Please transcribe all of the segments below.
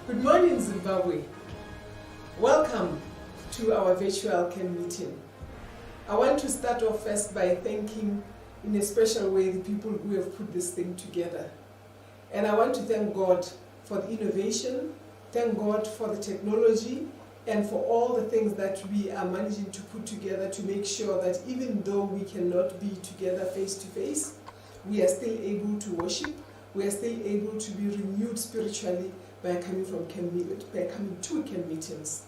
Good morning, Zimbabwe. Welcome to our virtual CAN meeting. I want to start off first by thanking in a special way the people who have put this thing together. And I want to thank God for the innovation, thank God for the technology, and for all the things that we are managing to put together to make sure that even though we cannot be together face to face, we are still able to worship, we are still able to be renewed spiritually by coming to CAN meetings.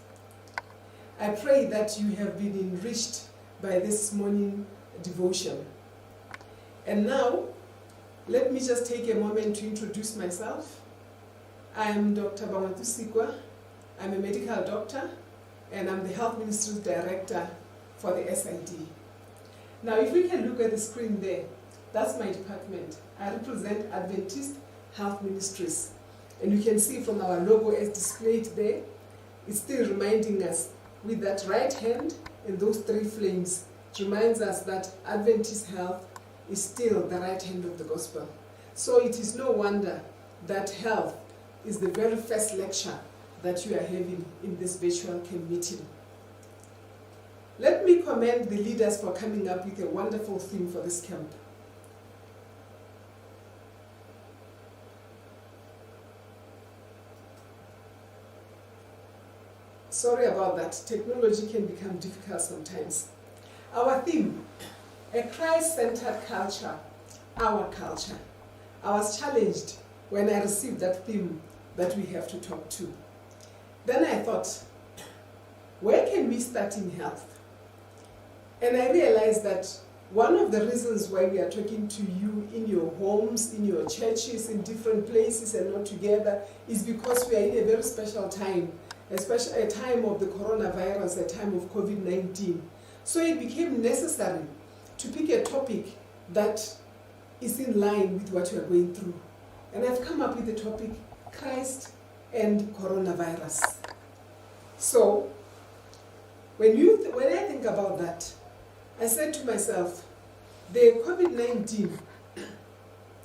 I pray that you have been enriched by this morning devotion. And now, let me just take a moment to introduce myself. I am Dr. Sikwa. I'm a medical doctor, and I'm the Health Ministry's Director for the SID. Now, if we can look at the screen there, that's my department. I represent Adventist Health Ministries. And you can see from our logo as displayed there, it's still reminding us with that right hand and those three flames, it reminds us that Adventist health is still the right hand of the gospel. So it is no wonder that health is the very first lecture that you are having in this virtual CAN meeting. Let me commend the leaders for coming up with a wonderful theme for this camp. Sorry about that. Technology can become difficult sometimes. Our theme, a Christ-centered culture, our culture. I was challenged when I received that theme that we have to talk to. Then I thought, where can we start in health? And I realized that one of the reasons why we are talking to you in your homes, in your churches, in different places and not together is because we are in a very special time, especially a time of the coronavirus, a time of COVID-19. So it became necessary to pick a topic that is in line with what we are going through. And I've come up with the topic, Christ and coronavirus. So, when I think about that, I said to myself, the COVID-19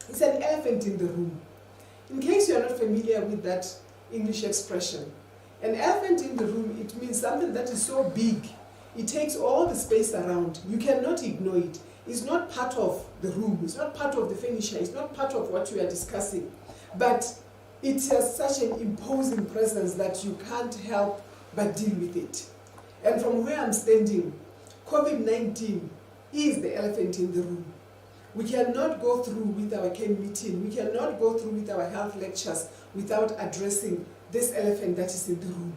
is an elephant in the room. In case you are not familiar with that English expression, an elephant in the room, it means something that is so big, it takes all the space around. You cannot ignore it. It's not part of the room, it's not part of the furniture, it's not part of what you are discussing. But it has such an imposing presence that you can't help but deal with it. And from where I'm standing, COVID-19 is the elephant in the room. We cannot go through with our CAN meeting, we cannot go through with our health lectures without addressing this elephant that is in the room,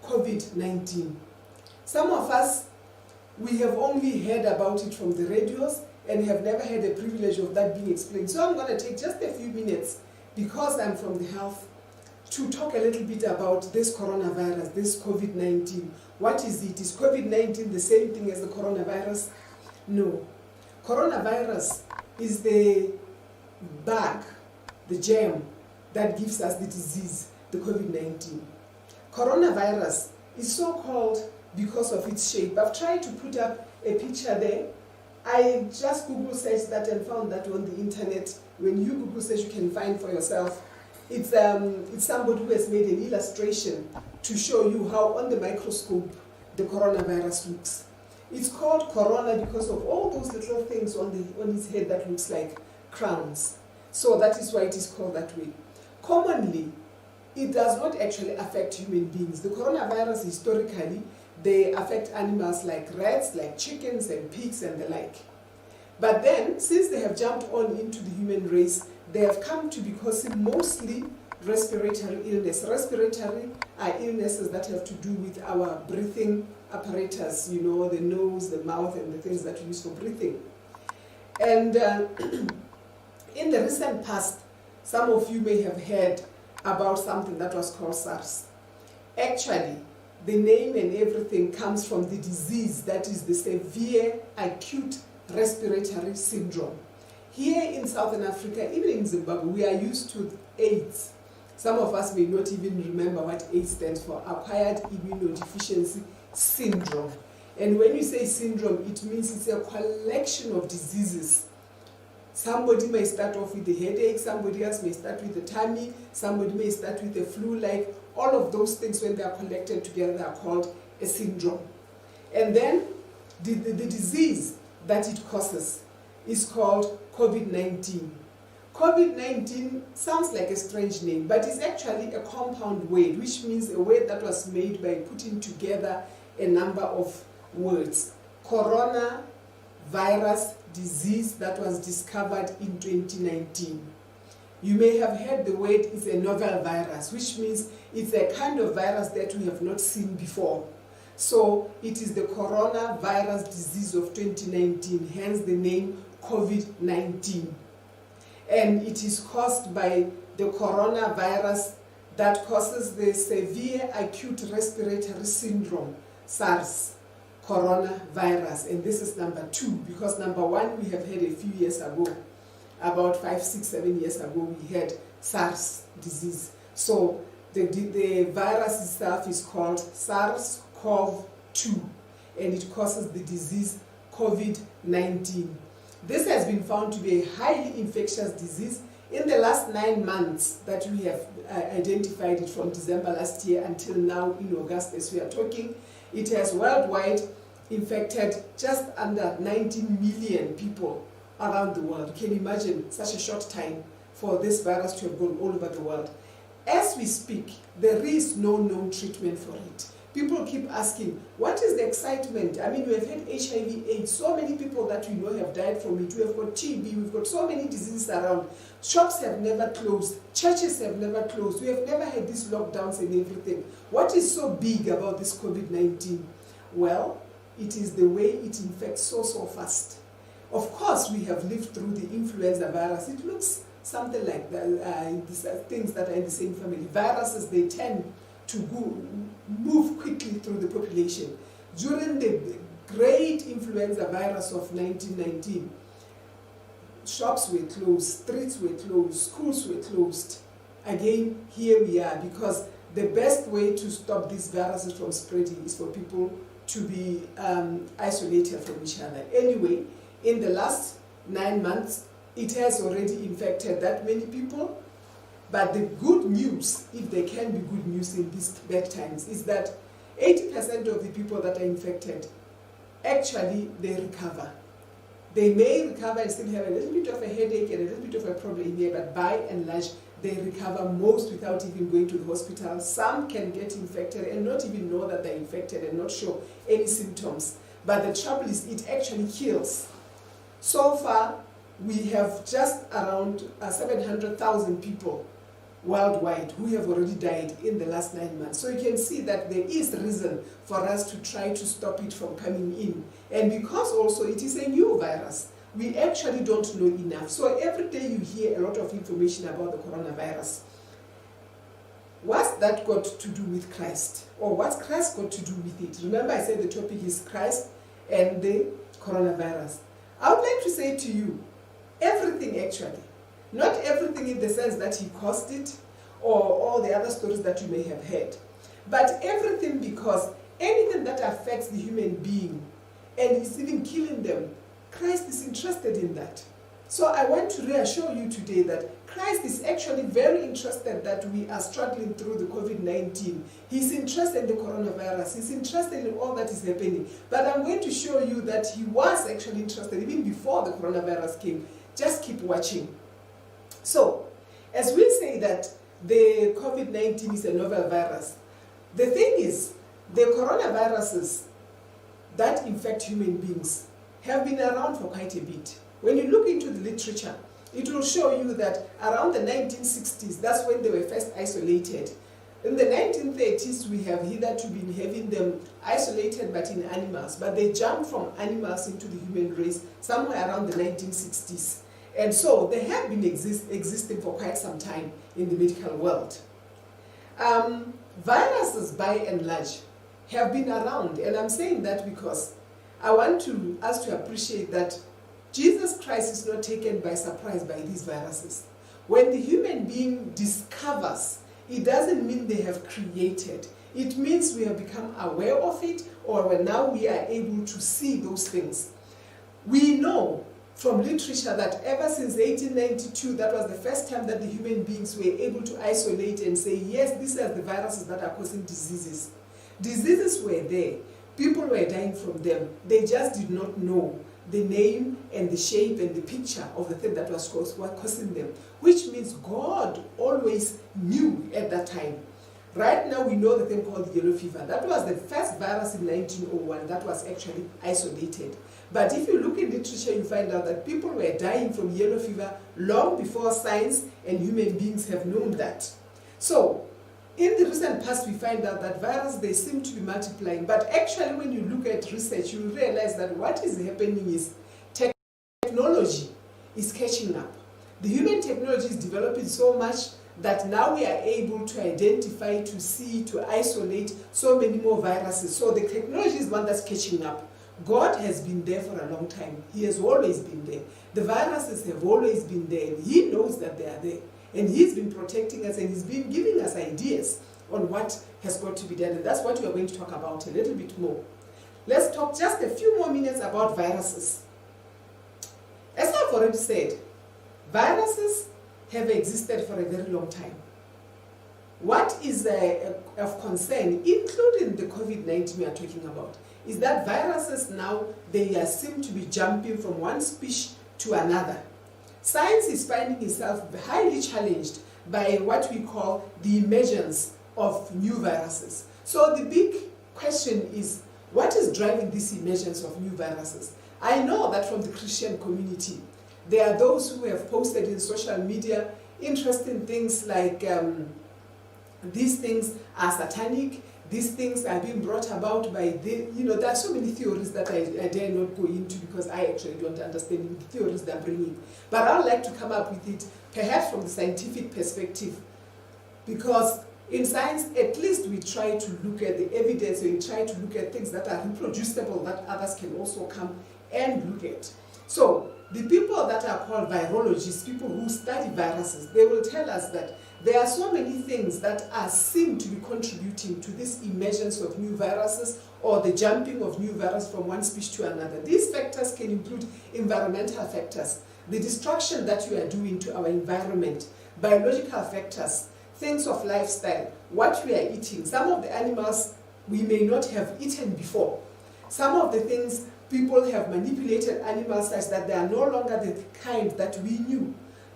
COVID-19. Some of us, we have only heard about it from the radios and have never had the privilege of that being explained. So I'm going to take just a few minutes, because I'm from the health, to talk a little bit about this coronavirus, this COVID-19. What is it? Is COVID-19 the same thing as the coronavirus? No. Coronavirus is the bug, the germ, that gives us the disease, the COVID-19. Coronavirus is so called because of its shape. I've tried to put up a picture there. I just Google searched that and found that on the internet. When you Google search, you can find for yourself. It's somebody who has made an illustration to show you how on the microscope the coronavirus looks. It's called corona because of all those little things on his head that looks like crowns. So that is why it is called that way. Commonly, it does not actually affect human beings. The coronavirus, historically, they affect animals like rats, like chickens and pigs and the like. But then, since they have jumped on into the human race, they have come to be causing mostly respiratory illness. Respiratory are illnesses that have to do with our breathing apparatus, you know, the nose, the mouth, and the things that we use for breathing. And in the recent past, some of you may have heard about something that was called SARS. Actually, the name and everything comes from the disease that is the severe acute respiratory syndrome. Here in Southern Africa, even in Zimbabwe, we are used to AIDS. Some of us may not even remember what AIDS stands for, acquired immunodeficiency syndrome. And when you say syndrome, it means it's a collection of diseases Somebody may start off with a headache, somebody else may start with a tummy, somebody may start with a flu-like. All of those things, when they are collected together, are called a syndrome. And then the disease that it causes is called COVID-19. COVID-19 sounds like a strange name, but it's actually a compound word, which means a word that was made by putting together a number of words. Coronavirus disease that was discovered in 2019. You may have heard the word is a novel virus, which means it's a kind of virus that we have not seen before. So it is the coronavirus disease of 2019, hence the name COVID-19. And it is caused by the coronavirus that causes the severe acute respiratory syndrome, SARS, coronavirus. And this is number 2, because number 1 we have had a few years ago, about 5, 6, 7 years ago, we had SARS disease. So the virus itself is called SARS-CoV-2, and it causes the disease COVID-19. This has been found to be a highly infectious disease. In the last 9 months that we have identified it, from December last year until now in August as we are talking, it has worldwide infected just under 19 million people around the world. You can imagine such a short time for this virus to have gone all over the world. As we speak, there is no known treatment for it. People keep asking, what is the excitement? I mean, we have had HIV/AIDS. So many people that we know have died from it. We have got TB. We've got so many diseases around. Shops have never closed. Churches have never closed. We have never had these lockdowns and everything. What is so big about this COVID-19? Well, it is the way it infects so fast. Of course, we have lived through the influenza virus. It looks something like these things that are in the same family. Viruses, they tend to move quickly through the population. During the great influenza virus of 1919, shops were closed, streets were closed, schools were closed. Again, here we are, because the best way to stop these viruses from spreading is for people to be isolated from each other. Anyway, in the last 9 months, it has already infected that many people. But the good news, if there can be good news in these bad times, is that 80% of the people that are infected, actually they recover. They may recover and still have a little bit of a headache and a little bit of a problem here, but by and large, they recover, most without even going to the hospital. Some can get infected and not even know that they're infected and not show any symptoms. But the trouble is, it actually kills. So far, we have just around 700,000 people worldwide who have already died in the last 9 months. So you can see that there is reason for us to try to stop it from coming in. And because also it is a new virus, we actually don't know enough. So every day you hear a lot of information about the coronavirus. What's that got to do with Christ? Or what's Christ got to do with it? Remember, I said the topic is Christ and the coronavirus. I would like to say to you, everything actually. Not everything in the sense that he caused it, or all the other stories that you may have heard. But everything, because anything that affects the human being and is even killing them, Christ is interested in that. So I want to reassure you today that Christ is actually very interested that we are struggling through the COVID-19. He's interested in the coronavirus. He's interested in all that is happening. But I'm going to show you that he was actually interested even before the coronavirus came. Just keep watching. So, as we say that the COVID-19 is a novel virus, the thing is, the coronaviruses that infect human beings have been around for quite a bit. When you look into the literature, it will show you that around the 1960s, that's when they were first isolated. In the 1930s, we have hitherto been having them isolated but in animals, but they jumped from animals into the human race somewhere around the 1960s. And so they have been existing for quite some time in the medical world. Viruses, by and large, have been around, and I'm saying that because I want us to appreciate that Jesus Christ is not taken by surprise by these viruses. When the human being discovers, it doesn't mean they have created. It means we have become aware of it, or now we are able to see those things. We know from literature that ever since 1892, that was the first time that the human beings were able to isolate and say, yes, these are the viruses that are causing diseases. Diseases were there. People were dying from them. They just did not know the name and the shape and the picture of the thing that was causing them, which means God always knew at that time. Right now we know the thing called yellow fever. That was the first virus in 1901 that was actually isolated. But if you look in literature, you find out that people were dying from yellow fever long before science and human beings have known that. So, in the recent past, we find out that viruses, they seem to be multiplying. But actually, when you look at research, you realize that what is happening is technology is catching up. The human technology is developing so much that now we are able to identify, to see, to isolate so many more viruses. So the technology is one that's catching up. God has been there for a long time. He has always been there. The viruses have always been there, and He knows that they are there. And He's been protecting us, and He's been giving us ideas on what has got to be done. And that's what we are going to talk about a little bit more. Let's talk just a few more minutes about viruses. As I've already said, viruses have existed for a very long time. What is of concern, including the COVID-19 we are talking about, is that viruses now, they seem to be jumping from one species to another. Science is finding itself highly challenged by what we call the emergence of new viruses. So the big question is, what is driving this emergence of new viruses? I know that from the Christian community, there are those who have posted in social media interesting things like these things are satanic, these things are being brought about by there are so many theories that I dare not go into because I actually don't understand the theories they're bringing. But I would like to come up with it perhaps from the scientific perspective, because in science, at least we try to look at the evidence, we try to look at things that are reproducible that others can also come and look at. So the people that are called virologists, people who study viruses, they will tell us that there are so many things that seem to be contributing to this emergence of new viruses or the jumping of new viruses from one species to another. These factors can include environmental factors, the destruction that we are doing to our environment, biological factors, things of lifestyle, what we are eating. Some of the animals we may not have eaten before. Some of the things, people have manipulated animals such that they are no longer the kind that we knew.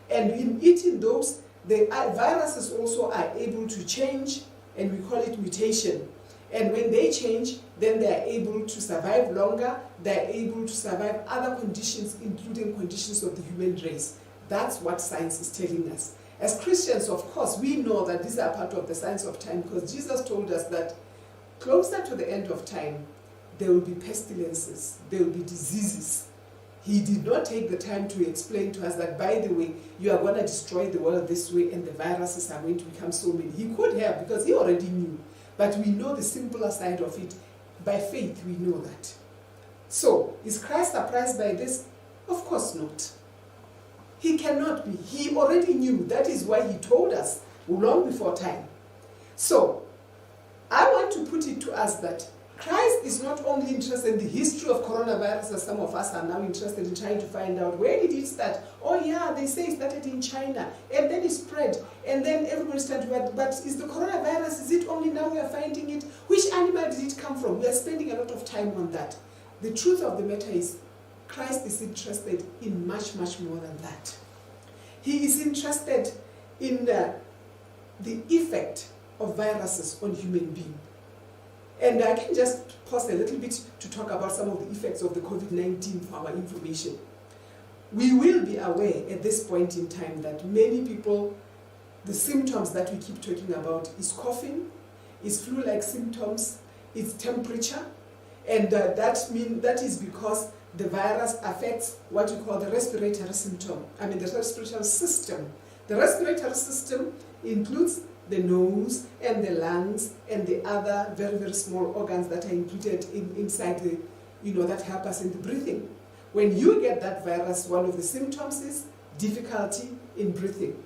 And in eating those, the viruses also are able to change, and we call it mutation. And when they change, then they are able to survive longer, they are able to survive other conditions, including conditions of the human race. That's what science is telling us. As Christians, of course, we know that these are part of the science of time, because Jesus told us that closer to the end of time, there will be pestilences, there will be diseases. He did not take the time to explain to us that, by the way, you are going to destroy the world this way and the viruses are going to become so many. He could have, because he already knew. But we know the simpler side of it. By faith, we know that. So, is Christ surprised by this? Of course not. He cannot be. He already knew. That is why he told us long before time. So, I want to put it to us that Christ is not only interested in the history of coronavirus, as some of us are now interested in trying to find out where did it start. Oh yeah, they say it started in China, and then it spread, and then everybody started, but is the coronavirus, is it only now we are finding it? Which animal did it come from? We are spending a lot of time on that. The truth of the matter is, Christ is interested in much, much more than that. He is interested in the effect of viruses on human beings. And I can just pause a little bit to talk about some of the effects of the COVID-19 for our information. We will be aware at this point in time that many people, the symptoms that we keep talking about is coughing, is flu-like symptoms, is temperature, and that is because the virus affects what we call the respiratory system. The respiratory system. The respiratory system includes the nose and the lungs and the other very, very small organs that are included inside that help us in the breathing. When you get that virus, one of the symptoms is difficulty in breathing.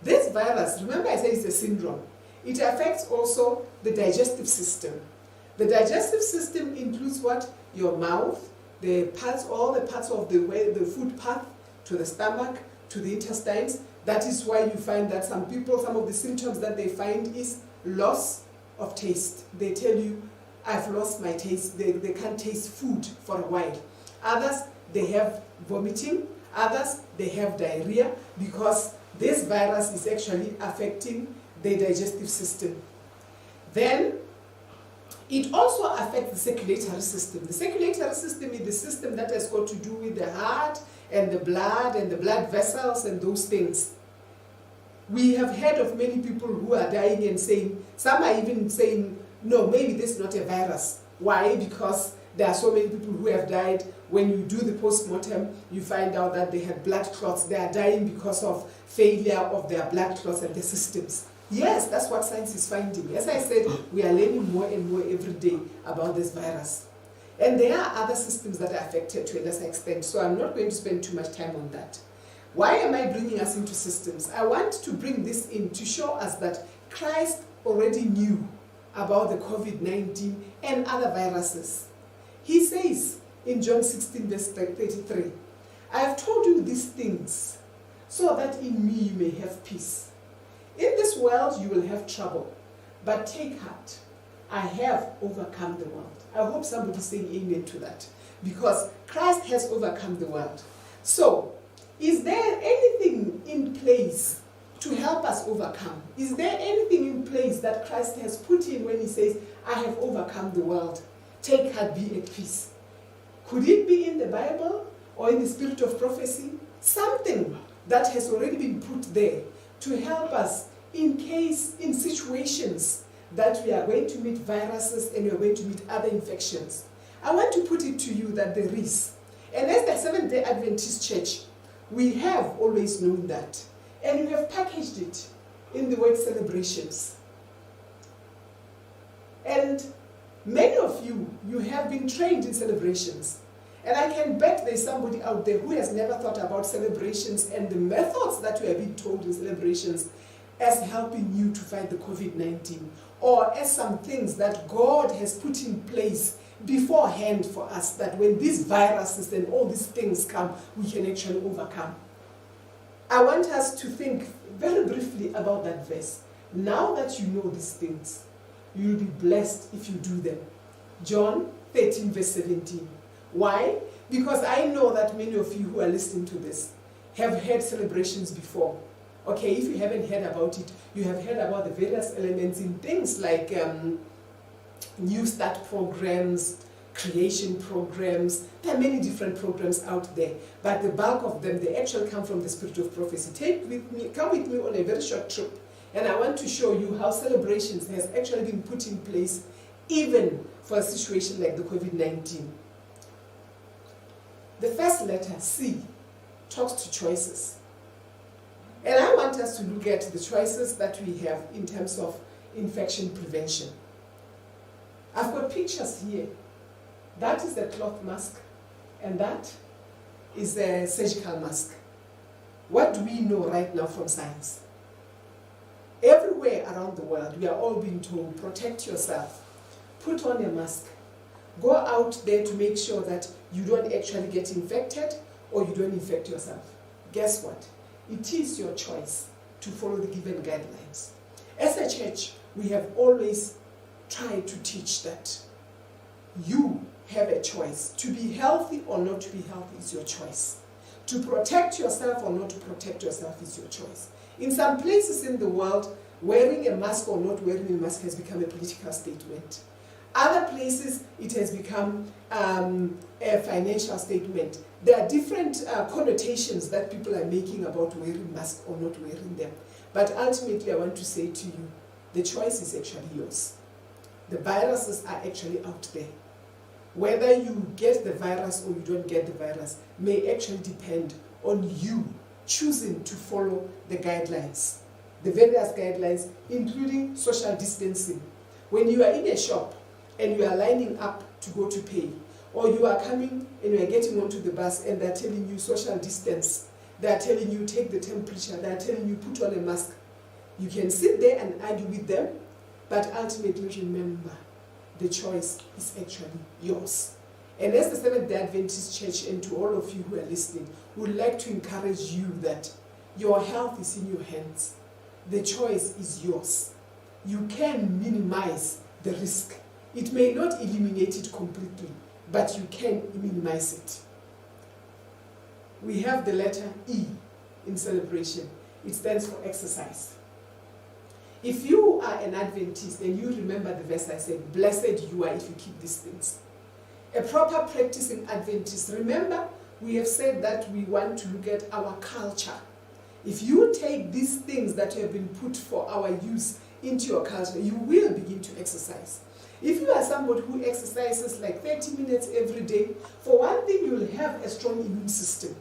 This virus, remember I said it's a syndrome, it affects also the digestive system. The digestive system includes what? Your mouth, all the parts of the way, the food path to the stomach, to the intestines. That is why you find that some people, some of the symptoms that they find is loss of taste. They tell you, I've lost my taste. They can't taste food for a while. Others, they have vomiting. Others, they have diarrhea because this virus is actually affecting the digestive system. Then, it also affects the circulatory system. The circulatory system is the system that has got to do with the heart and the blood vessels and those things. We have heard of many people who are dying and saying, some are even saying, no, maybe this is not a virus. Why? Because there are so many people who have died. When you do the post-mortem, you find out that they had blood clots. They are dying because of failure of their blood clots and the systems. Yes, that's what science is finding. As I said, we are learning more and more every day about this virus. And there are other systems that are affected to a lesser extent, so I'm not going to spend too much time on that. Why am I bringing us into systems? I want to bring this in to show us that Christ already knew about the COVID-19 and other viruses. He says in John 16, verse 33, I have told you these things so that in me you may have peace. In this world you will have trouble, but take heart, I have overcome the world. I hope somebody's saying amen to that, because Christ has overcome the world. So, is there anything in place to help us overcome? Is there anything in place that Christ has put in when he says, I have overcome the world? Take heart, be at peace. Could it be in the Bible or in the spirit of prophecy? Something that has already been put there to help us in case, in situations that we are going to meet viruses and we are going to meet other infections. I want to put it to you that there is. And as the Seventh-day Adventist Church, we have always known that. And we have packaged it in the word celebrations. And many of you, you have been trained in celebrations. And I can bet there's somebody out there who has never thought about celebrations and the methods that we have been told in celebrations as helping you to fight the COVID-19, or as some things that God has put in place beforehand for us, that when these viruses and all these things come, we can actually overcome. I want us to think very briefly about that verse. Now that you know these things, you will be blessed if you do them. John 13, verse 17. Why? Because I know that many of you who are listening to this have had celebrations before. Okay, if you haven't heard about it, you have heard about the various elements in things like New Start programs, creation programs. There are many different programs out there, but the bulk of them, they actually come from the spirit of prophecy. Come with me on a very short trip, and I want to show you how celebrations has actually been put in place even for a situation like the COVID-19. The first letter, C, talks to choices. And I want us to look at the choices that we have in terms of infection prevention. I've got pictures here. That is a cloth mask, and that is a surgical mask. What do we know right now from science? Everywhere around the world, we are all being told, protect yourself. Put on a mask. Go out there to make sure that you don't actually get infected or you don't infect yourself. Guess what? It is your choice to follow the given guidelines. As a church, we have always tried to teach that you have a choice. To be healthy or not to be healthy is your choice. To protect yourself or not to protect yourself is your choice. In some places in the world, wearing a mask or not wearing a mask has become a political statement. Other places, it has become a financial statement. There are different connotations that people are making about wearing masks or not wearing them. But ultimately, I want to say to you, the choice is actually yours. The viruses are actually out there. Whether you get the virus or you don't get the virus may actually depend on you choosing to follow the guidelines, the various guidelines, including social distancing. When you are in a shop and you are lining up to go to pay, or you are coming and you are getting onto the bus and they are telling you social distance, they are telling you take the temperature, they are telling you put on a mask. You can sit there and argue with them, but ultimately remember, the choice is actually yours. And as the Seventh-day Adventist Church, and to all of you who are listening, would like to encourage you that your health is in your hands. The choice is yours. You can minimize the risk. It may not eliminate it completely, but you can minimize it. We have the letter E in celebration. It stands for exercise. If you are an Adventist and you remember the verse I said, blessed you are if you keep these things. A proper practicing Adventist, remember we have said that we want to look at our culture. If you take these things that have been put for our use into your culture, you will begin to exercise. If you are somebody who exercises like 30 minutes every day, for one thing, you'll have a strong immune system.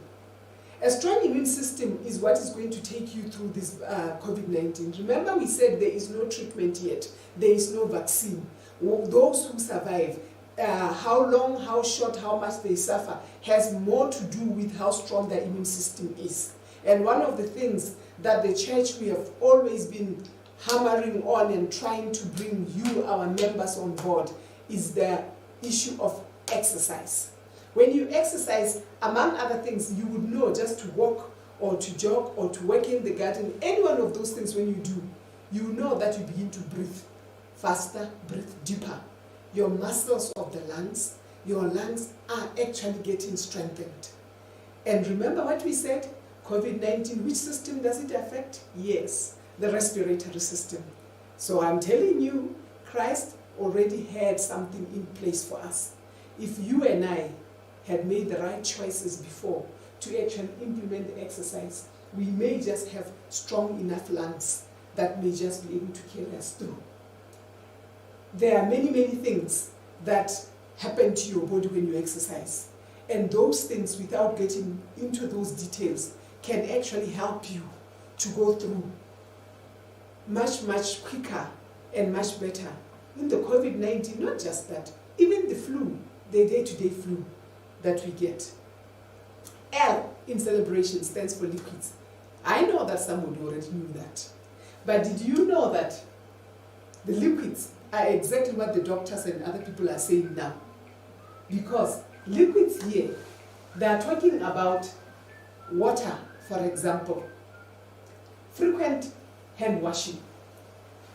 A strong immune system is what is going to take you through this COVID-19. Remember we said there is no treatment yet. There is no vaccine. Those who survive, how long, how short, how much they suffer has more to do with how strong their immune system is. And one of the things that the church, we have always been hammering on and trying to bring you, our members, on board is the issue of exercise. When you exercise, among other things, you would know just to walk or to jog or to work in the garden, any one of those things when you do, you know that you begin to breathe faster, breathe deeper. Your muscles of the lungs, your lungs are actually getting strengthened. And remember what we said? COVID-19, which system does it affect? Yes, the respiratory system. So I'm telling you, Christ already had something in place for us. If you and I had made the right choices before to actually implement the exercise, we may just have strong enough lungs that may just be able to carry us through. There are many, many things that happen to your body when you exercise. And those things, without getting into those details, can actually help you to go through much, much quicker and much better. In the COVID-19, not just that, even the flu, the day-to-day flu that we get. L in celebration stands for liquids. I know that somebody already knew that. But did you know that the liquids are exactly what the doctors and other people are saying now? Because liquids here, they are talking about water, for example, frequent hand washing.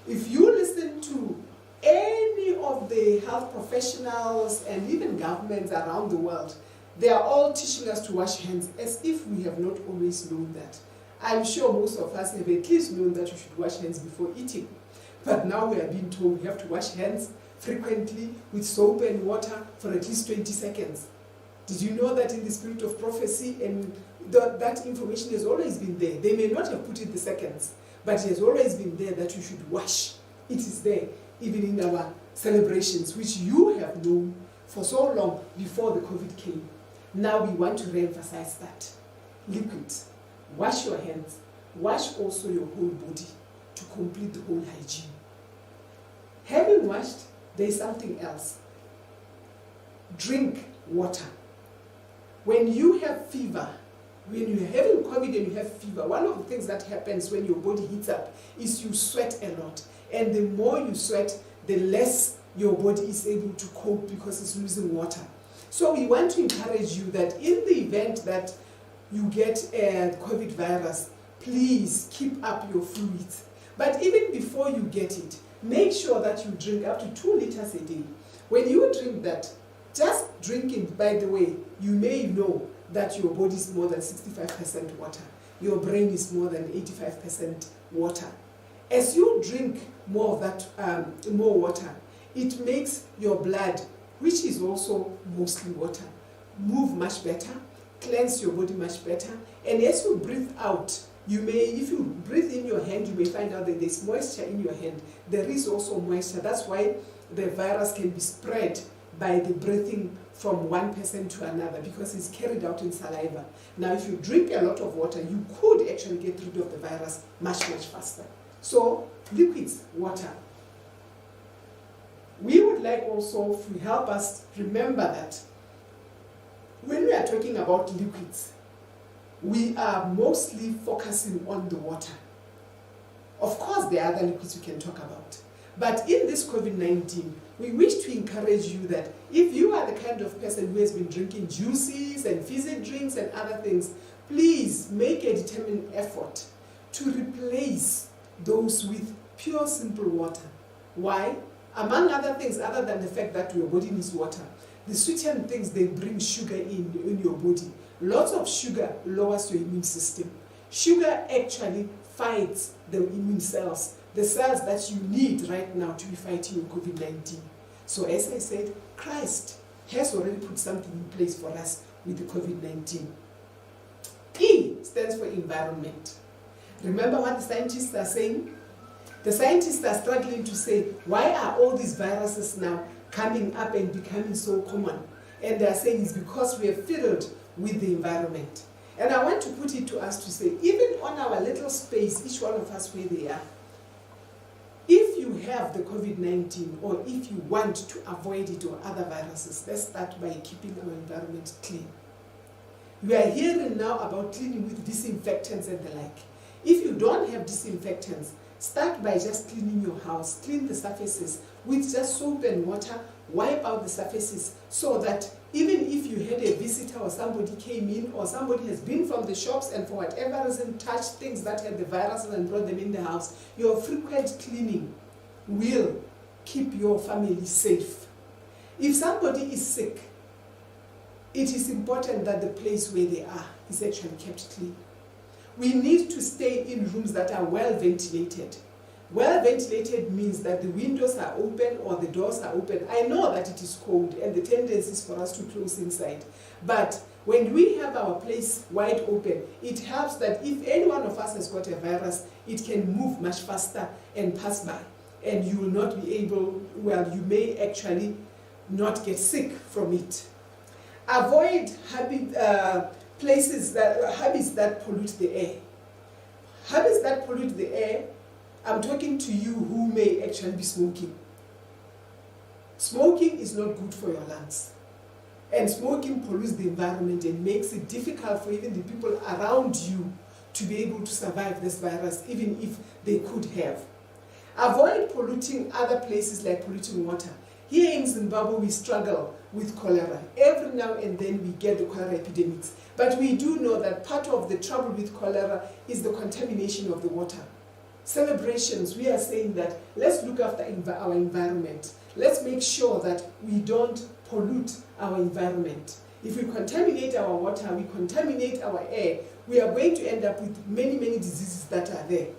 If you listen to any of the health professionals and even governments around the world, they are all teaching us to wash hands as if we have not always known that. I'm sure most of us have at least known that you should wash hands before eating. But now we are being told we have to wash hands frequently with soap and water for at least 20 seconds. Did you know that in the spirit of prophecy, and that information has always been there? They may not have put it the seconds, but it has always been there that you should wash. It is there, even in our celebrations, which you have known for so long before the COVID came. Now we want to re-emphasize that. Liquids. Wash your hands. Wash also your whole body to complete the whole hygiene. Having washed, there is something else. Drink water. When you have fever, when you're having COVID and you have fever, one of the things that happens when your body heats up is you sweat a lot. And the more you sweat, the less your body is able to cope because it's losing water. So we want to encourage you that in the event that you get a COVID virus, please keep up your fluids. But even before you get it, make sure that you drink up to 2 liters a day. When you drink that, just drinking, by the way, you may know that your body is more than 65% water. Your brain is more than 85% water. As you drink more of that, more water, it makes your blood, which is also mostly water, move much better, cleanse your body much better. And as you breathe out, you may, if you breathe in your hand, you may find out that there's moisture in your hand. There is also moisture. That's why the virus can be spread by the breathing from one person to another, because it's carried out in saliva. Now, if you drink a lot of water, you could actually get rid of the virus much, much faster. So, liquids, water. We would like also to help us remember that when we are talking about liquids, we are mostly focusing on the water. Of course, there are other liquids we can talk about, But in this COVID-19, we wish to encourage you that if you are the kind of person who has been drinking juices and fizzy drinks and other things, please make a determined effort to replace those with pure, simple water. Why? Among other things, other than the fact that your body needs water, the sweetened things, they bring sugar in your body. Lots of sugar lowers your immune system. Sugar actually fights the immune cells, the cells that you need right now to be fighting COVID-19. So as I said, Christ has already put something in place for us with the COVID-19. E stands for environment. Remember what the scientists are saying? The scientists are struggling to say, why are all these viruses now coming up and becoming so common? And they are saying it's because we are filled with the environment. And I want to put it to us to say, even on our little space, each one of us where they are, if you have the COVID-19 or if you want to avoid it or other viruses, let's start by keeping our environment clean. We are hearing now about cleaning with disinfectants and the like. If you don't have disinfectants, start by just cleaning your house, clean the surfaces with just soap and water, wipe out the surfaces so that even if you had a visitor or somebody came in or somebody has been from the shops and for whatever reason touched things that had the virus and brought them in the house, your frequent cleaning will keep your family safe. If somebody is sick, it is important that the place where they are is actually kept clean. We need to stay in rooms that are well ventilated. Well ventilated means that the windows are open or the doors are open. I know that it is cold and the tendency is for us to close inside. But when we have our place wide open, it helps that if any one of us has got a virus, it can move much faster and pass by. And you will not be able, well, you may actually not get sick from it. Avoid habits that pollute the air. Habits that pollute the air, I'm talking to you who may actually be smoking. Smoking is not good for your lungs. And smoking pollutes the environment and makes it difficult for even the people around you to be able to survive this virus, even if they could have. Avoid polluting other places like polluting water. Here in Zimbabwe, we struggle with cholera. Every now and then we get the cholera epidemics. But we do know that part of the trouble with cholera is the contamination of the water. Celebrations, we are saying that let's look after our environment. Let's make sure that we don't pollute our environment. If we contaminate our water, we contaminate our air, we are going to end up with many, many diseases that are there.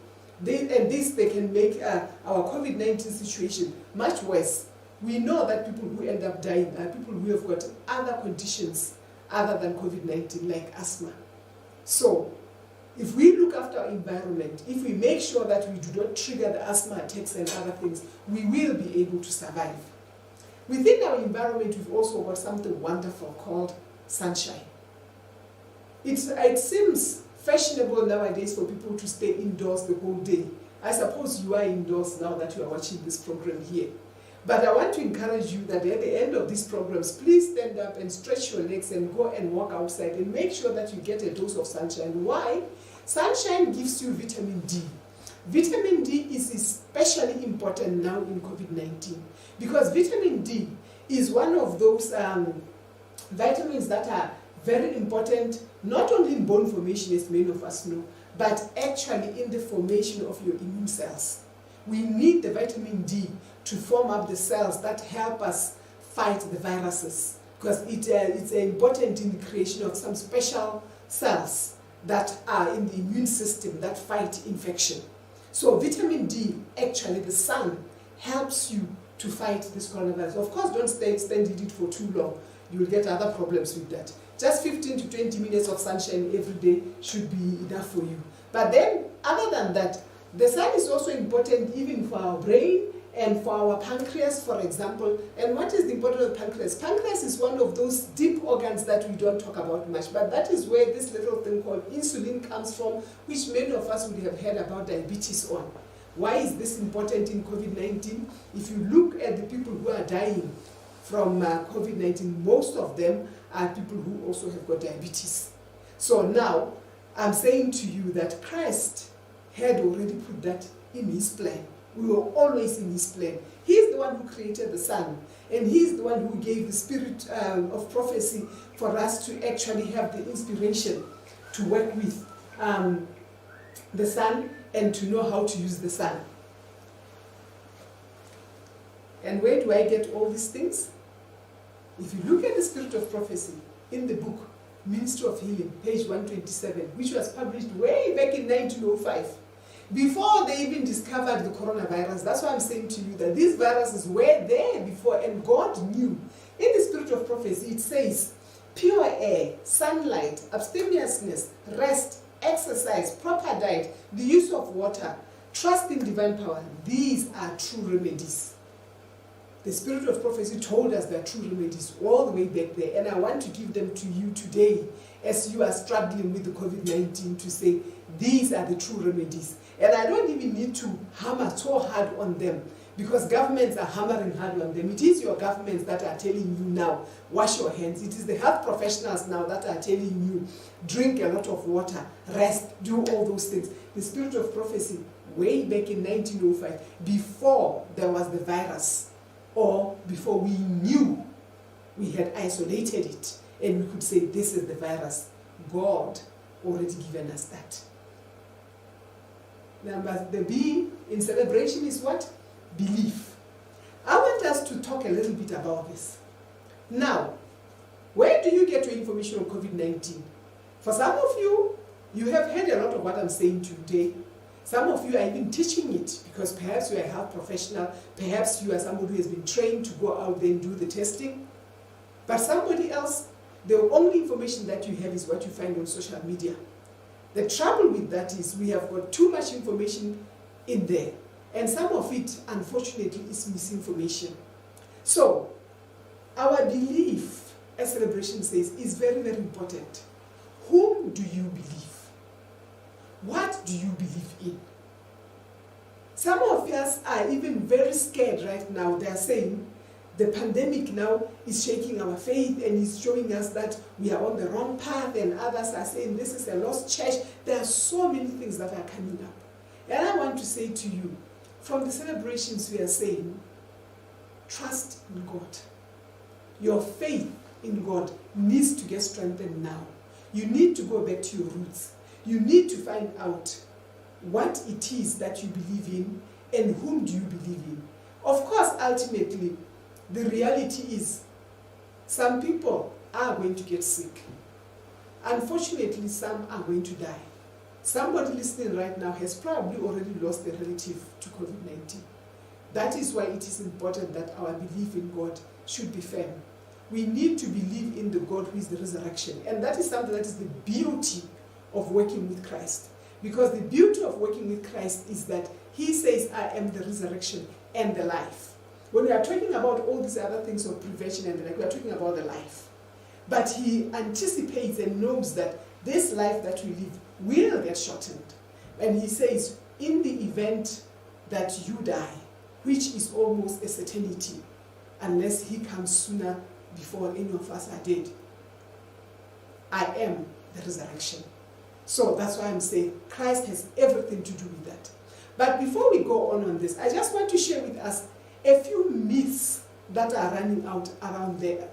They can make our COVID-19 situation much worse. We know that people who end up dying are people who have got other conditions other than COVID-19, like asthma. So, if we look after our environment, if we make sure that we do not trigger the asthma attacks and other things, we will be able to survive. Within our environment, we've also got something wonderful called sunshine. It seems fashionable nowadays for people to stay indoors the whole day. I suppose you are indoors now that you are watching this program here. But I want to encourage you that at the end of these programs, please stand up and stretch your legs and go and walk outside and make sure that you get a dose of sunshine. Why? Sunshine gives you vitamin D. Vitamin D is especially important now in COVID-19 because vitamin D is one of those vitamins that are very important, not only in bone formation, as many of us know, but actually in the formation of your immune cells. We need the vitamin D to form up the cells that help us fight the viruses because it's important in the creation of some special cells that are in the immune system that fight infection. So vitamin D, actually the sun, helps you to fight this coronavirus. Of course, don't stay extending it for too long. You will get other problems with that. Just 15 to 20 minutes of sunshine every day should be enough for you. But then, other than that, the sun is also important even for our brain and for our pancreas, for example. And what is the importance of pancreas? Pancreas is one of those deep organs that we don't talk about much, but that is where this little thing called insulin comes from, which many of us would have heard about diabetes on. Why is this important in COVID-19? If you look at the people who are dying from COVID-19, most of them are people who also have got diabetes. So now, I'm saying to you that Christ had already put that in his plan. We were always in his plan. He's the one who created the sun, and he's the one who gave the spirit of prophecy for us to actually have the inspiration to work with the sun and to know how to use the sun. And where do I get all these things? If you look at the spirit of prophecy in the book Ministry of Healing, page 127, which was published way back in 1905, before they even discovered the coronavirus. That's why I'm saying to you that these viruses were there before, and God knew. In the spirit of prophecy, it says, pure air, sunlight, abstemiousness, rest, exercise, proper diet, the use of water, trust in divine power. These are true remedies. The spirit of prophecy told us there are true remedies all the way back there, and I want to give them to you today as you are struggling with the COVID-19 to say, these are the true remedies. And I don't even need to hammer so hard on them, because governments are hammering hard on them. It is your governments that are telling you now, wash your hands. It is the health professionals now that are telling you, drink a lot of water, rest, do all those things. The spirit of prophecy, way back in 1905, before there was the virus, or before we knew we had isolated it, and we could say, this is the virus, God already given us that. Number the B in celebration is what? Belief. I want us to talk a little bit about this. Now, where do you get your information on COVID-19? For some of you, you have heard a lot of what I'm saying today. Some of you are even teaching it, because perhaps you are a health professional, perhaps you are somebody who has been trained to go out there and do the testing. But somebody else, the only information that you have is what you find on social media. The trouble with that is we have got too much information in there, and some of it, unfortunately, is misinformation. So, our belief, as Celebration says, is very, very important. Whom do you believe? What do you believe in? Some of us are even very scared right now. They are saying the pandemic now is shaking our faith and is showing us that we are on the wrong path, and others are saying this is a lost church. There are so many things that are coming up. And I want to say to you, from the celebrations we are saying, trust in God. Your faith in God needs to get strengthened now. You need to go back to your roots. You need to find out what it is that you believe in and whom do you believe in. Of course, ultimately, the reality is some people are going to get sick. Unfortunately, some are going to die. Somebody listening right now has probably already lost a relative to COVID-19. That is why it is important that our belief in God should be firm. We need to believe in the God who is the resurrection. And that is something that is the beauty of working with Christ. Because the beauty of working with Christ is that he says, I am the resurrection and the life. When we are talking about all these other things of prevention and the like, we are talking about the life. But he anticipates and knows that this life that we live will get shortened. And he says, in the event that you die, which is almost a certainty, unless he comes sooner before any of us are dead, I am the resurrection. So that's why I'm saying Christ has everything to do with that. But before we go on this, I just want to share with us a few myths that are running out around there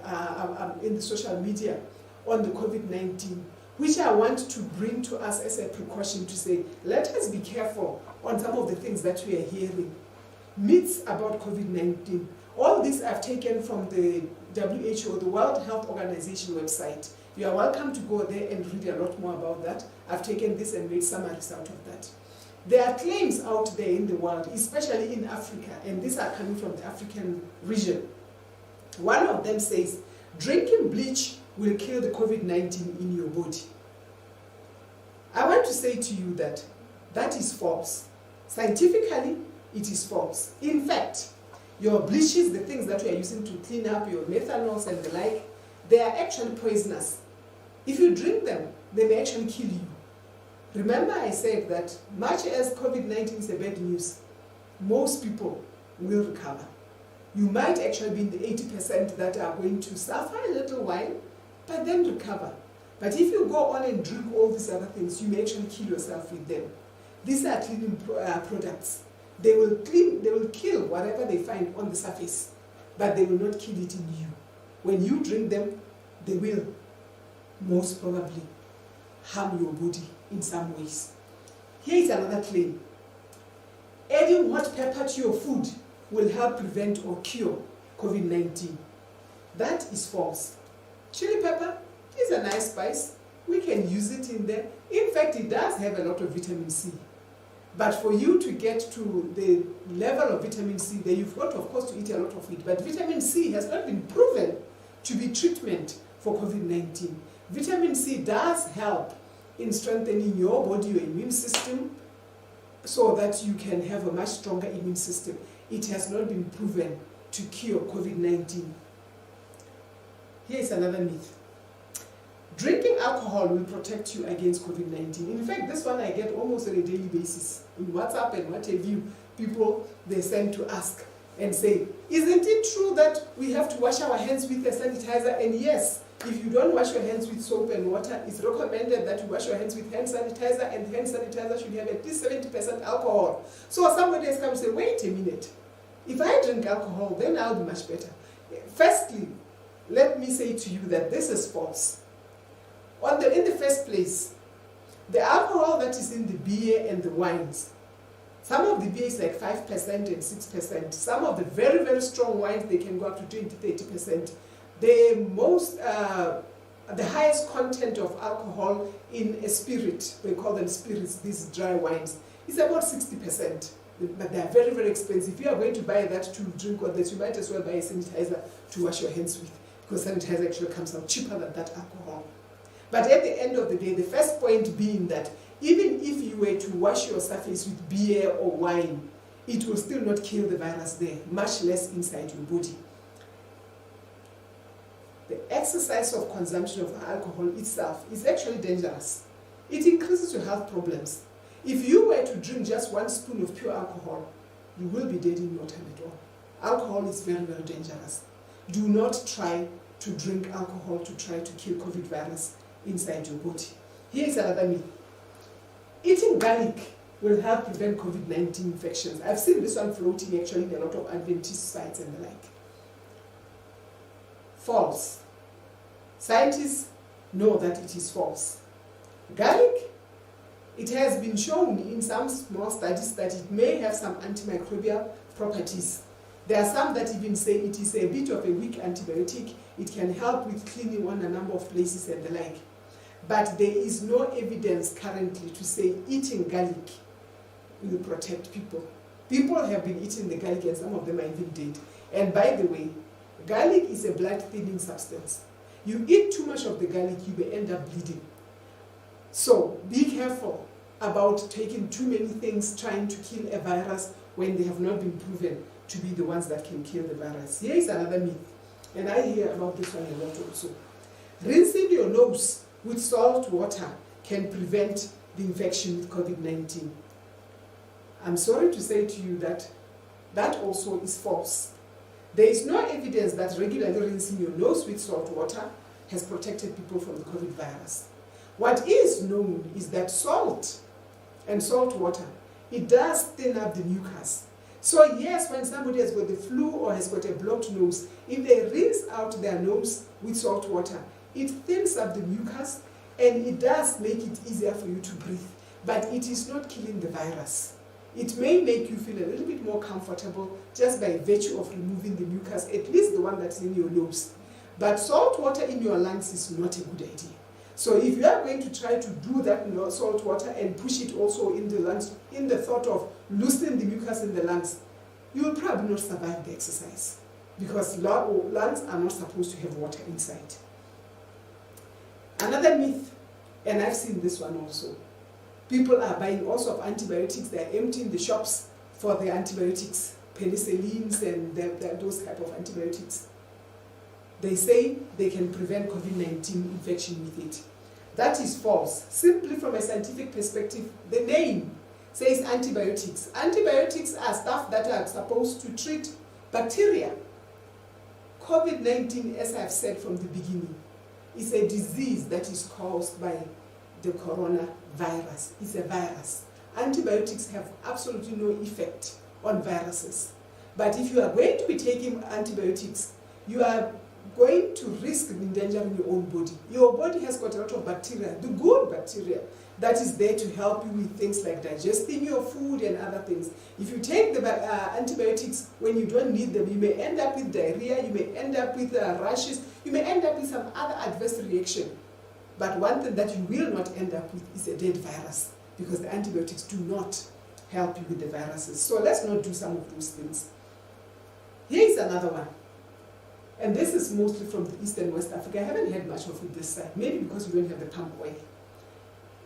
in the social media on the COVID-19, which I want to bring to us as a precaution to say, let us be careful on some of the things that we are hearing. Myths about COVID-19. All these I've taken from the WHO, the World Health Organization website. You are welcome to go there and read a lot more about that. I've taken this and made summaries out of that. There are claims out there in the world, especially in Africa, and these are coming from the African region. One of them says, drinking bleach will kill the COVID-19 in your body. I want to say to you that that is false. Scientifically, it is false. In fact, your bleaches, the things that you are using to clean up your methanols and the like, they are actually poisonous. If you drink them, they may actually kill you. Remember I said that much as COVID-19 is a bad news, most people will recover. You might actually be in the 80% that are going to suffer a little while, but then recover. But if you go on and drink all these other things, you may actually kill yourself with them. These are cleaning products. They will kill whatever they find on the surface, but they will not kill it in you. When you drink them, they will most probably harm your body in some ways. Here is another claim. Adding hot pepper to your food will help prevent or cure COVID-19. That is false. Chili pepper is a nice spice. We can use it in there. In fact, it does have a lot of vitamin C. But for you to get to the level of vitamin C, then you've got, of course, to eat a lot of it. But vitamin C has not been proven to be treatment for COVID-19. Vitamin C does help in strengthening your body, your immune system, so that you can have a much stronger immune system. It has not been proven to cure COVID-19. Here is another myth. Drinking alcohol will protect you against COVID-19. In fact, this one I get almost on a daily basis. In WhatsApp and what have you, people, they send to ask and say, isn't it true that we have to wash our hands with a sanitizer? And yes, if you don't wash your hands with soap and water, it's recommended that you wash your hands with hand sanitizer, and hand sanitizer should have at least 70% alcohol. So somebody has come and say, wait a minute, if I drink alcohol, then I'll be much better. Firstly, let me say to you that this is false. In the first place, the alcohol that is in the beer and the wines, some of the beer is like 5% and 6%. Some of the very, very strong wines, they can go up to 20-30%. The highest content of alcohol in a spirit, they call them spirits, these dry wines, is about 60%. But they are very, very expensive. If you are going to buy that to drink or that, you might as well buy a sanitizer to wash your hands with, because sanitizer actually comes out cheaper than that alcohol. But at the end of the day, the first point being that even if you were to wash your surface with beer or wine, it will still not kill the virus there, much less inside your body. The exercise of consumption of alcohol itself is actually dangerous. It increases your health problems. If you were to drink just 1 spoon of pure alcohol, you will be dead in no time at all. Alcohol is very, very dangerous. Do not try to drink alcohol to try to kill COVID virus inside your body. Here is another myth. Eating garlic will help prevent COVID-19 infections. I've seen this one floating actually in a lot of Adventist sites and the like. False. Scientists know that it is false. Garlic, it has been shown in some small studies that it may have some antimicrobial properties. There are some that even say it is a bit of a weak antibiotic. It can help with cleaning on a number of places and the like. But there is no evidence currently to say eating garlic will protect people. People have been eating the garlic and some of them are even dead. And by the way, garlic is a blood thinning substance. You eat too much of the garlic, you may end up bleeding. So be careful about taking too many things trying to kill a virus when they have not been proven to be the ones that can kill the virus. Here is another myth, and I hear about this one a lot also. Rinsing your nose with salt water can prevent the infection with COVID-19. I'm sorry to say to you that that also is false. There is no evidence that regularly rinsing your nose with salt water has protected people from the COVID virus. What is known is that salt and salt water, it does thin up the mucus. So yes, when somebody has got the flu or has got a blocked nose, if they rinse out their nose with salt water, it thins up the mucus and it does make it easier for you to breathe. But it is not killing the virus. It may make you feel a little bit more comfortable just by virtue of removing the mucus, at least the one that's in your nose. But salt water in your lungs is not a good idea. So if you are going to try to do that salt water and push it also in the lungs, in the thought of loosening the mucus in the lungs, you will probably not survive the exercise because lungs are not supposed to have water inside. Another myth, and I've seen this one also, people are buying all sorts of antibiotics, they're emptying the shops for the antibiotics, penicillins and those type of antibiotics. They say they can prevent COVID-19 infection with it. That is false. Simply from a scientific perspective, the name says antibiotics. Antibiotics are stuff that are supposed to treat bacteria. COVID-19, as I've said from the beginning, is a disease that is caused by the coronavirus. It's a virus. Antibiotics have absolutely no effect on viruses. But if you are going to be taking antibiotics, you are going to risk endangering your own body. Your body has got a lot of bacteria, the good bacteria, that is there to help you with things like digesting your food and other things. If you take the antibiotics when you don't need them, you may end up with diarrhea, you may end up with rashes, you may end up with some other adverse reaction. But one thing that you will not end up with is a dead virus, because the antibiotics do not help you with the viruses. So let's not do some of those things. Here is another one. And this is mostly from the East and West Africa. I haven't had much of it this side, maybe because we don't have the palm oil.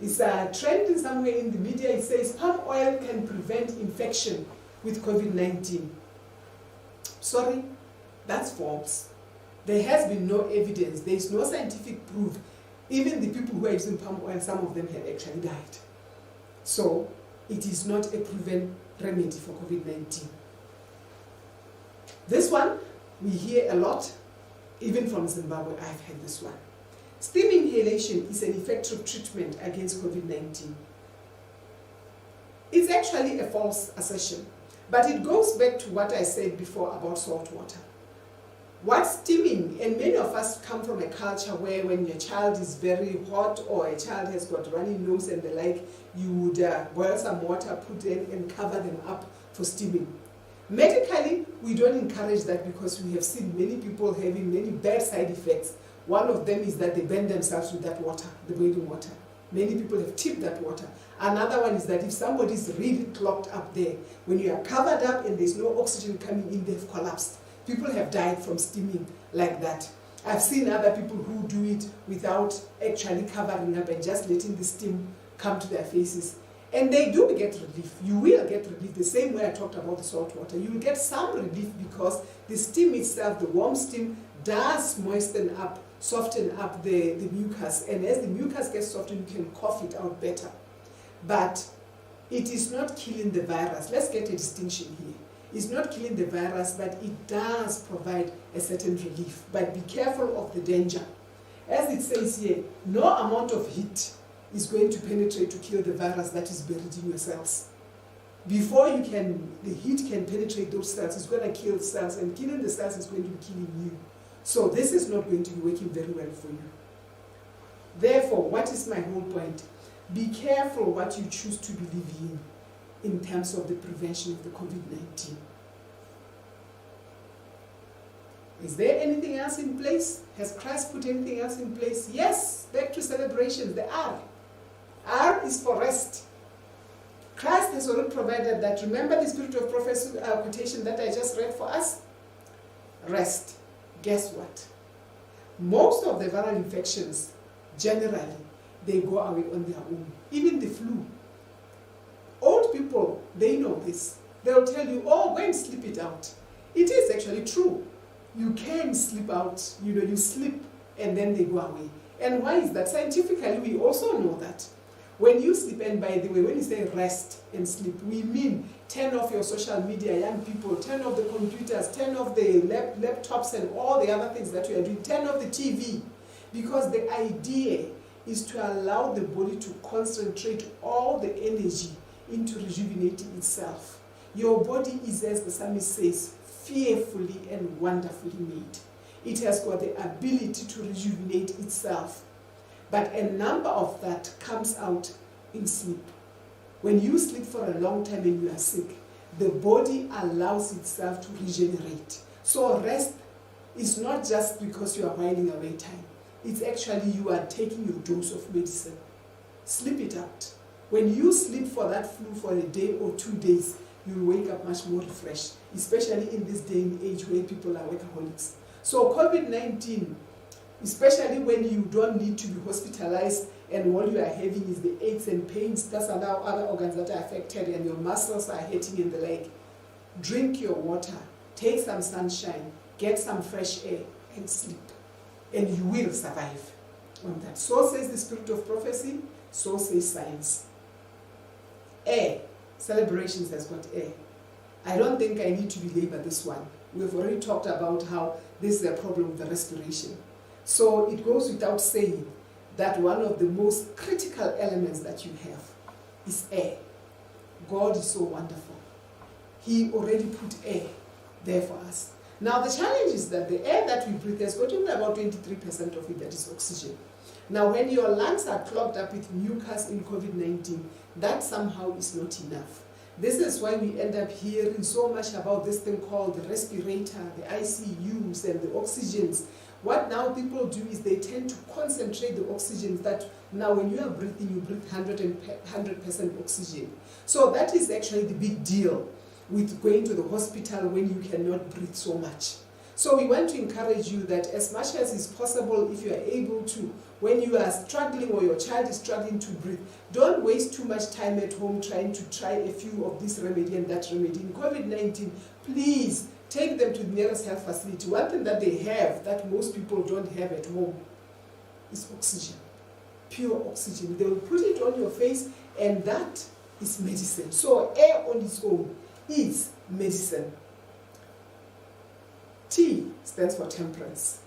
It's trending somewhere in the media. It says palm oil can prevent infection with COVID-19. Sorry, that's false. There has been no evidence. There is no scientific proof. Even the people who are using palm oil, some of them have actually died. So it is not a proven remedy for COVID-19. This one, we hear a lot, even from Zimbabwe. I've had this one. Steam inhalation is an effective treatment against COVID-19. It's actually a false assertion, but it goes back to what I said before about salt water. What steaming, and many of us come from a culture where when your child is very hot or a child has got runny nose and the like, you would boil some water, put them and cover them up for steaming. Medically, we don't encourage that because we have seen many people having many bad side effects. One of them is that they burn themselves with that water, the boiling water. Many people have tipped that water. Another one is that if somebody is really clogged up there, when you are covered up and there's no oxygen coming in, they've collapsed. People have died from steaming like that. I've seen other people who do it without actually covering up and just letting the steam come to their faces. And they do get relief. You will get relief the same way I talked about the salt water. You will get some relief because the steam itself, the warm steam, does moisten up, soften up the mucus. And as the mucus gets softened, you can cough it out better. But it is not killing the virus. Let's get a distinction here. It's not killing the virus, but it does provide a certain relief. But be careful of the danger. As it says here, no amount of heat is going to penetrate to kill the virus that is buried in your cells. Before the heat can penetrate those cells, it's going to kill cells, and killing the cells is going to be killing you. So this is not going to be working very well for you. Therefore, what is my whole point? Be careful what you choose to believe in terms of the prevention of the COVID-19. Is there anything else in place? Has Christ put anything else in place? Yes, back to celebrations, the R. R is for rest. Christ has already provided that. Remember the spirit of prophecy quotation that I just read for us? Rest. Guess what? Most of the viral infections, generally, they go away on their own. Even the flu. Old people, they know this. They'll tell you, oh, go and sleep it out. It is actually true. You can sleep out, you sleep and then they go away. And why is that? Scientifically, we also know that. When you sleep, and by the way, when you say rest and sleep, we mean turn off your social media, young people, turn off the computers, turn off the laptops and all the other things that you are doing, turn off the TV. Because the idea is to allow the body to concentrate all the energy into rejuvenating itself. Your body is, as the psalmist says, fearfully and wonderfully made. It has got the ability to rejuvenate itself. But a number of that comes out in sleep. When you sleep for a long time and you are sick, the body allows itself to regenerate. So rest is not just because you are whiling away time. It's actually you are taking your dose of medicine. Sleep it out. When you sleep for that flu for a day or 2 days, you'll wake up much more refreshed, especially in this day and age where people are workaholics. So COVID-19, especially when you don't need to be hospitalized and all you are having is the aches and pains, that's allow other organs that are affected and your muscles are hurting in the leg. Drink your water, take some sunshine, get some fresh air and sleep. And you will survive on that. So says the spirit of prophecy, so says science. Air. Celebrations has got air. I don't think I need to belabor this one. We've already talked about how this is a problem with the respiration. So it goes without saying that one of the most critical elements that you have is air. God is so wonderful. He already put air there for us. Now the challenge is that the air that we breathe has got only about 23% of it that is oxygen. Now when your lungs are clogged up with mucus in COVID-19, that somehow is not enough. This is why we end up hearing so much about this thing called the respirator, the ICUs and the oxygens. What now people do is they tend to concentrate the oxygen that now when you are breathing, you breathe 100% oxygen. So that is actually the big deal with going to the hospital when you cannot breathe so much. So we want to encourage you that as much as is possible, if you are able to, when you are struggling or your child is struggling to breathe, don't waste too much time at home trying to try a few of this remedy and that remedy. In COVID-19, please take them to the nearest health facility. One thing that they have that most people don't have at home is oxygen, pure oxygen. They will put it on your face and that is medicine. So air on its own is medicine. T stands for temperance.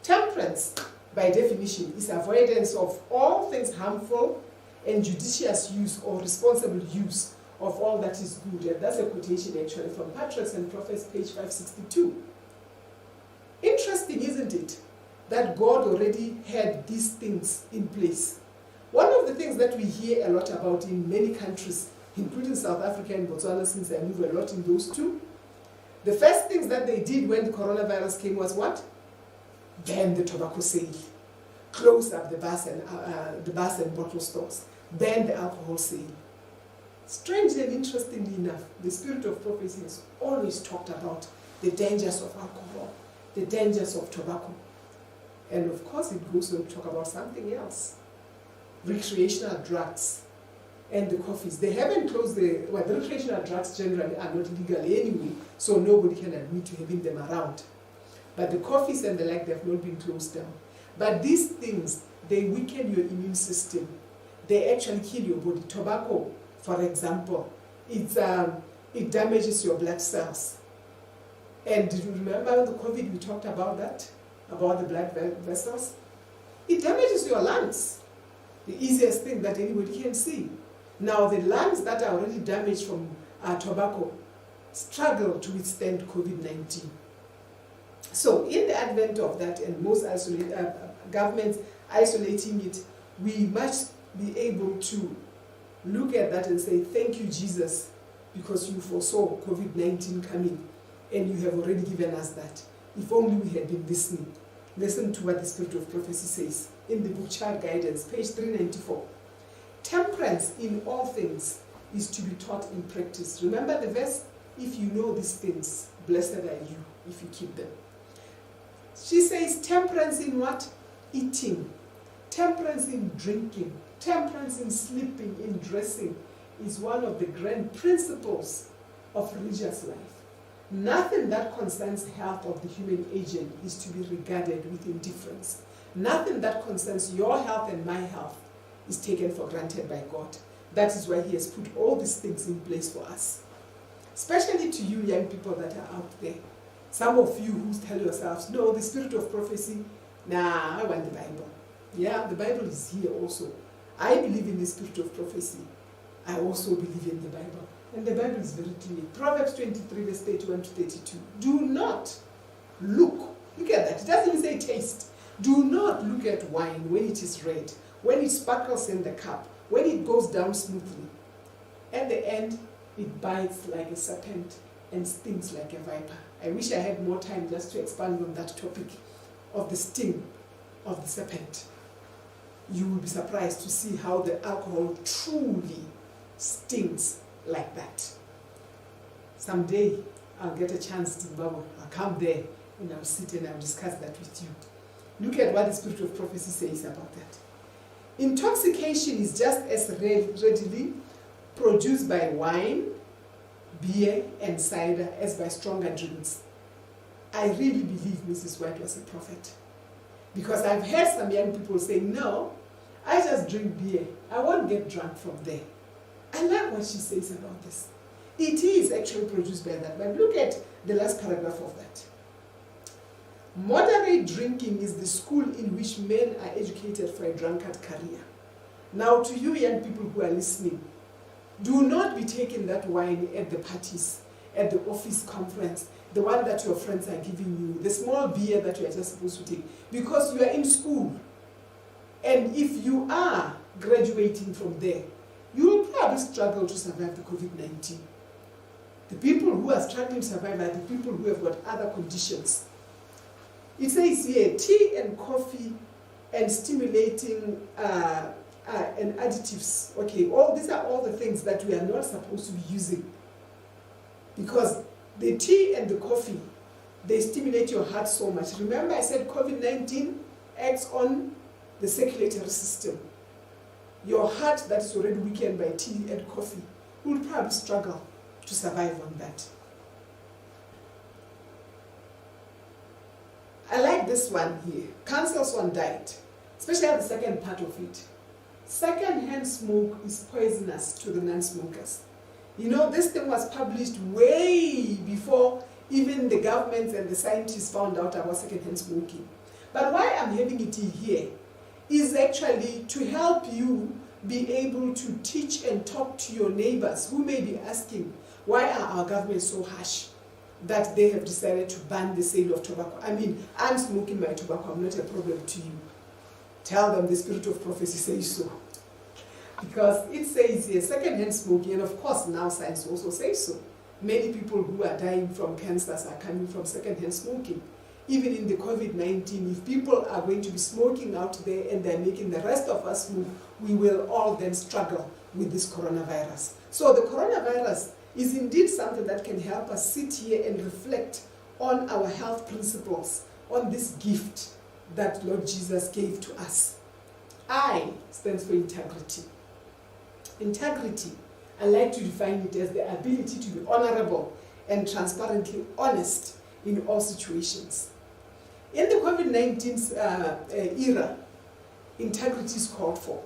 Temperance, by definition, is avoidance of all things harmful and judicious use or responsible use of all that is good. And that's a quotation actually from Patriarchs and Prophets, page 562. Interesting, isn't it, that God already had these things in place. One of the things that we hear a lot about in many countries, including South Africa and Botswana, since I move a lot in those two, the first things that they did when the coronavirus came was what? Ban the tobacco sale, close up the bars and bottle stores, ban the alcohol sale. Strangely and interestingly enough, the spirit of prophecy has always talked about the dangers of alcohol, the dangers of tobacco. And of course it goes on to talk about something else, recreational drugs and the coffees. They haven't closed the recreational drugs generally are not legal anyway, so nobody can admit to having them around. But the coffees and the like, they have not been closed down. But these things, they weaken your immune system. They actually kill your body. Tobacco, for example, it damages your blood cells. And did you remember the COVID, we talked about that, about the blood vessels? It damages your lungs, the easiest thing that anybody can see. Now, the lungs that are already damaged from tobacco struggle to withstand COVID-19. So, in the advent of that, and most governments isolating it, we must be able to look at that and say, thank you, Jesus, because you foresaw COVID-19 coming, and you have already given us that. If only we had been listening. Listen to what the Spirit of Prophecy says in the book Child Guidance, page 394. Temperance in all things is to be taught in practice. Remember the verse? If you know these things, blessed are you if you keep them. She says temperance in what? Eating. Temperance in drinking. Temperance in sleeping, in dressing is one of the grand principles of religious life. Nothing that concerns health of the human agent is to be regarded with indifference. Nothing that concerns your health and my health is taken for granted by God. That is why He has put all these things in place for us. Especially to you young people that are out there. Some of you who tell yourselves, no, the spirit of prophecy, nah, I want the Bible. Yeah, the Bible is here also. I believe in the spirit of prophecy. I also believe in the Bible. And the Bible is very clear. Proverbs 23, verse 31 to 32. Do not look at that. It doesn't even say taste. Do not look at wine when it is red, when it sparkles in the cup, when it goes down smoothly. At the end, it bites like a serpent and stings like a viper. I wish I had more time just to expand on that topic of the sting of the serpent. You will be surprised to see how the alcohol truly stings like that. Someday, I'll get a chance to Zimbabwe. I'll come there and I'll sit and I'll discuss that with you. Look at what the Spirit of Prophecy says about that. Intoxication is just as readily produced by wine, beer, and cider as by stronger drinks. I really believe Mrs. White was a prophet. Because I've heard some young people say, no, I just drink beer. I won't get drunk from there. I like what she says about this. It is actually produced by that. But look at the last paragraph of that. Moderate drinking is the school in which men are educated for a drunkard career. Now, to you young people who are listening, Do not be taking that wine at the parties, at the office conference, the one that your friends are giving you, the small beer that you are just supposed to take, because you are in school. And if you are graduating from there, you will probably struggle to survive the COVID-19. The people who are struggling to survive are the people who have got other conditions. It says here, tea and coffee and stimulating and additives. Okay, these are all the things that we are not supposed to be using. Because the tea and the coffee, they stimulate your heart so much. Remember I said COVID-19 acts on the circulatory system. Your heart that is already weakened by tea and coffee will probably struggle to survive on that. I like this one here. Cancels on diet, especially the second part of it. Second-hand smoke is poisonous to the non-smokers. You know, this thing was published way before even the governments and the scientists found out about second-hand smoking. But why I'm having it here is actually to help you be able to teach and talk to your neighbors who may be asking, why are our governments so harsh that they have decided to ban the sale of tobacco? I mean, I'm smoking my tobacco, I'm not a problem to you. Tell them the spirit of prophecy says so. Because it says here, second-hand smoking, and of course now science also says so. Many people who are dying from cancers are coming from second-hand smoking. Even in the COVID-19, if people are going to be smoking out there and they're making the rest of us smoke, we will all then struggle with this coronavirus. So the coronavirus is indeed something that can help us sit here and reflect on our health principles, on this gift that Lord Jesus gave to us. I stands for integrity. Integrity, I like to define it as the ability to be honorable and transparently honest in all situations. In the COVID-19 era, integrity is called for.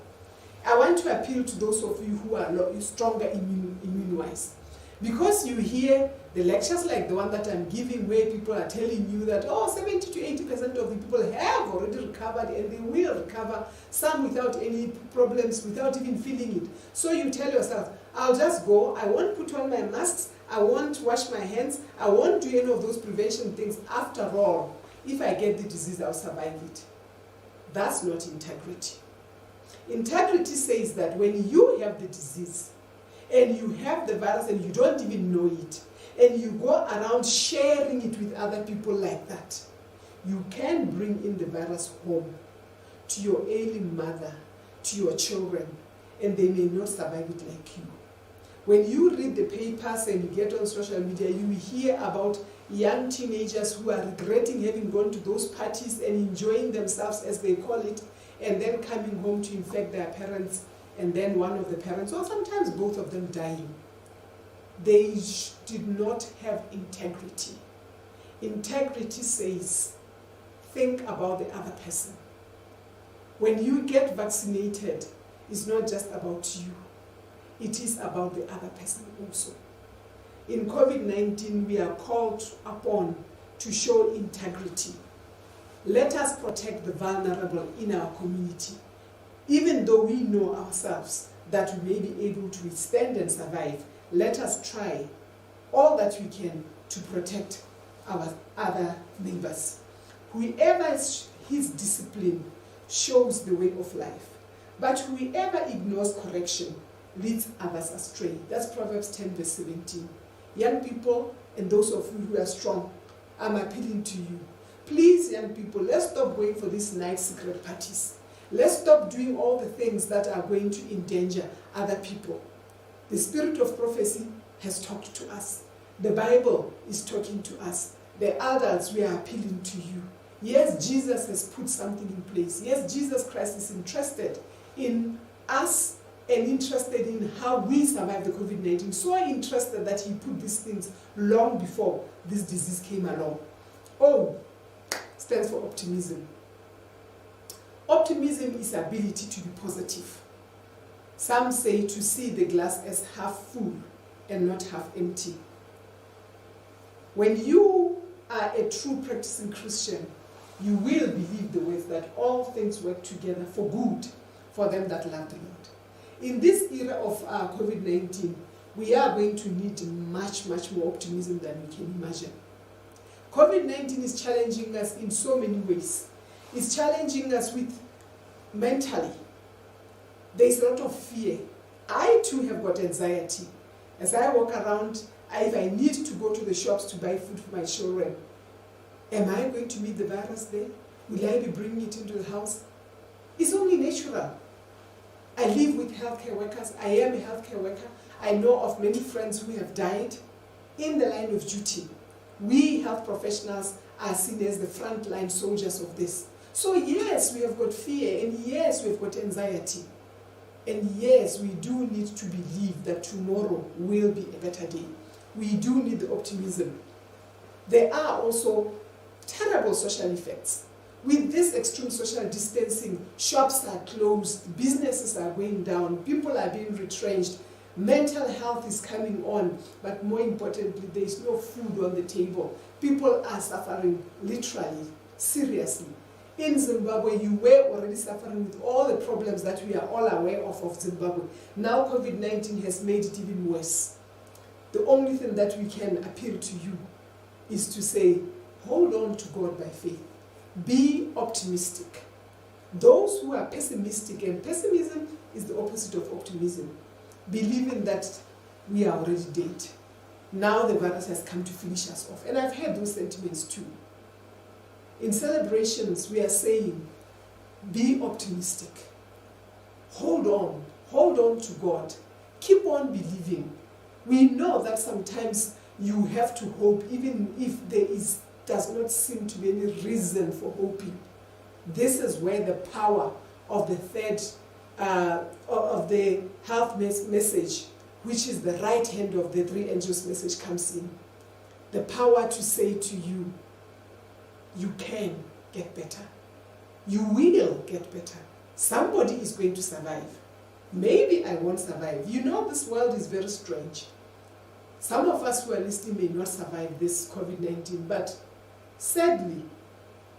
I want to appeal to those of you who are stronger immune-wise. Because you hear the lectures like the one that I'm giving where people are telling you that, 70 to 80% of the people have already recovered and they will recover, some without any problems, without even feeling it. So you tell yourself, I'll just go, I won't put on my masks, I won't wash my hands, I won't do any of those prevention things. After all, if I get the disease, I'll survive it. That's not integrity. Integrity says that when you have the disease, and you have the virus and you don't even know it, and you go around sharing it with other people like that, you can bring in the virus home to your ailing mother, to your children, and they may not survive it like you. When you read the papers and you get on social media, you hear about young teenagers who are regretting having gone to those parties and enjoying themselves, as they call it, and then coming home to infect their parents, and then one of the parents, or sometimes both of them, dying. They did not have integrity. Integrity says, think about the other person. When you get vaccinated, it's not just about you. It is about the other person also. In COVID-19, we are called upon to show integrity. Let us protect the vulnerable in our community, even though we know ourselves that we may be able to withstand and survive. Let us try all that we can to protect our other neighbors. Whoever his discipline shows the way of life, but whoever ignores correction leads others astray. That's Proverbs 10 verse 17. Young people and those of you who are strong, I'm appealing to you. Please, young people, let's stop going for these night secret parties. Let's stop doing all the things that are going to endanger other people. The spirit of prophecy has talked to us. The Bible is talking to us. The adults, we are appealing to you. Yes, Jesus has put something in place. Yes, Jesus Christ is interested in us and interested in how we survive the COVID-19. So interested that he put these things long before this disease came along. O stands for optimism. Optimism is ability to be positive. Some say to see the glass as half full and not half empty. When you are a true practicing Christian, you will believe the words that all things work together for good for them that love the Lord. in this era of COVID-19, we are going to need much, much more optimism than we can imagine. COVID-19 is challenging us in so many ways. It's challenging us with mentally. There's a lot of fear. I too have got anxiety. As I walk around, if I need to go to the shops to buy food for my children, am I going to meet the virus there? Will I be bringing it into the house? It's only natural. I live with healthcare workers. I am a healthcare worker. I know of many friends who have died in the line of duty. We health professionals are seen as the frontline soldiers of this. So yes, we have got fear, and yes, we have got anxiety. And yes, we do need to believe that tomorrow will be a better day. We do need the optimism. There are also terrible social effects. With this extreme social distancing, shops are closed, businesses are going down, people are being retrenched, mental health is coming on, but more importantly, there is no food on the table. People are suffering literally, seriously. In Zimbabwe, you were already suffering with all the problems that we are all aware of Zimbabwe. Now COVID-19 has made it even worse. The only thing that we can appeal to you is to say, hold on to God by faith. Be optimistic. Those who are pessimistic, and pessimism is the opposite of optimism, believing that we are already dead. Now the virus has come to finish us off. And I've heard those sentiments too. In celebrations, we are saying, be optimistic. Hold on to God. Keep on believing. We know that sometimes you have to hope, even if does not seem to be any reason for hoping. This is where the power of the third, of the health message, which is the right hand of the three angels message, comes in. The power to say to you, you can get better. You will get better. Somebody is going to survive. Maybe I won't survive. You know, this world is very strange. Some of us who are listening may not survive this COVID-19, but sadly,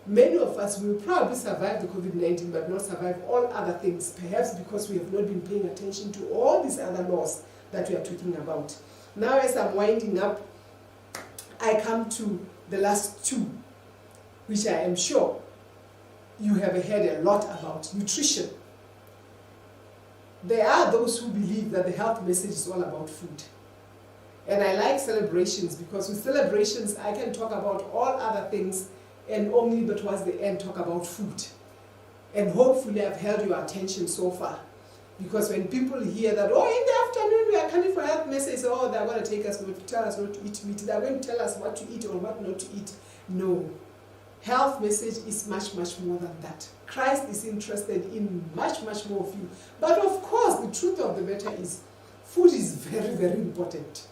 many of us will probably survive the COVID-19 but not survive all other things, perhaps because we have not been paying attention to all these other laws that we are talking about. Now, as I'm winding up, I come to the last two, which I am sure you have heard a lot about: nutrition. There are those who believe that the health message is all about food. And I like celebrations, because with celebrations I can talk about all other things and only but towards the end talk about food. And hopefully I've held your attention so far. Because when people hear that, oh, in the afternoon we are coming for health message, oh, they're going to tell us not to eat meat, they're going to tell us what to eat or what not to eat. No. Health message is much, much more than that. Christ is interested in much, much more of you. But of course, the truth of the matter is, food is very, very important.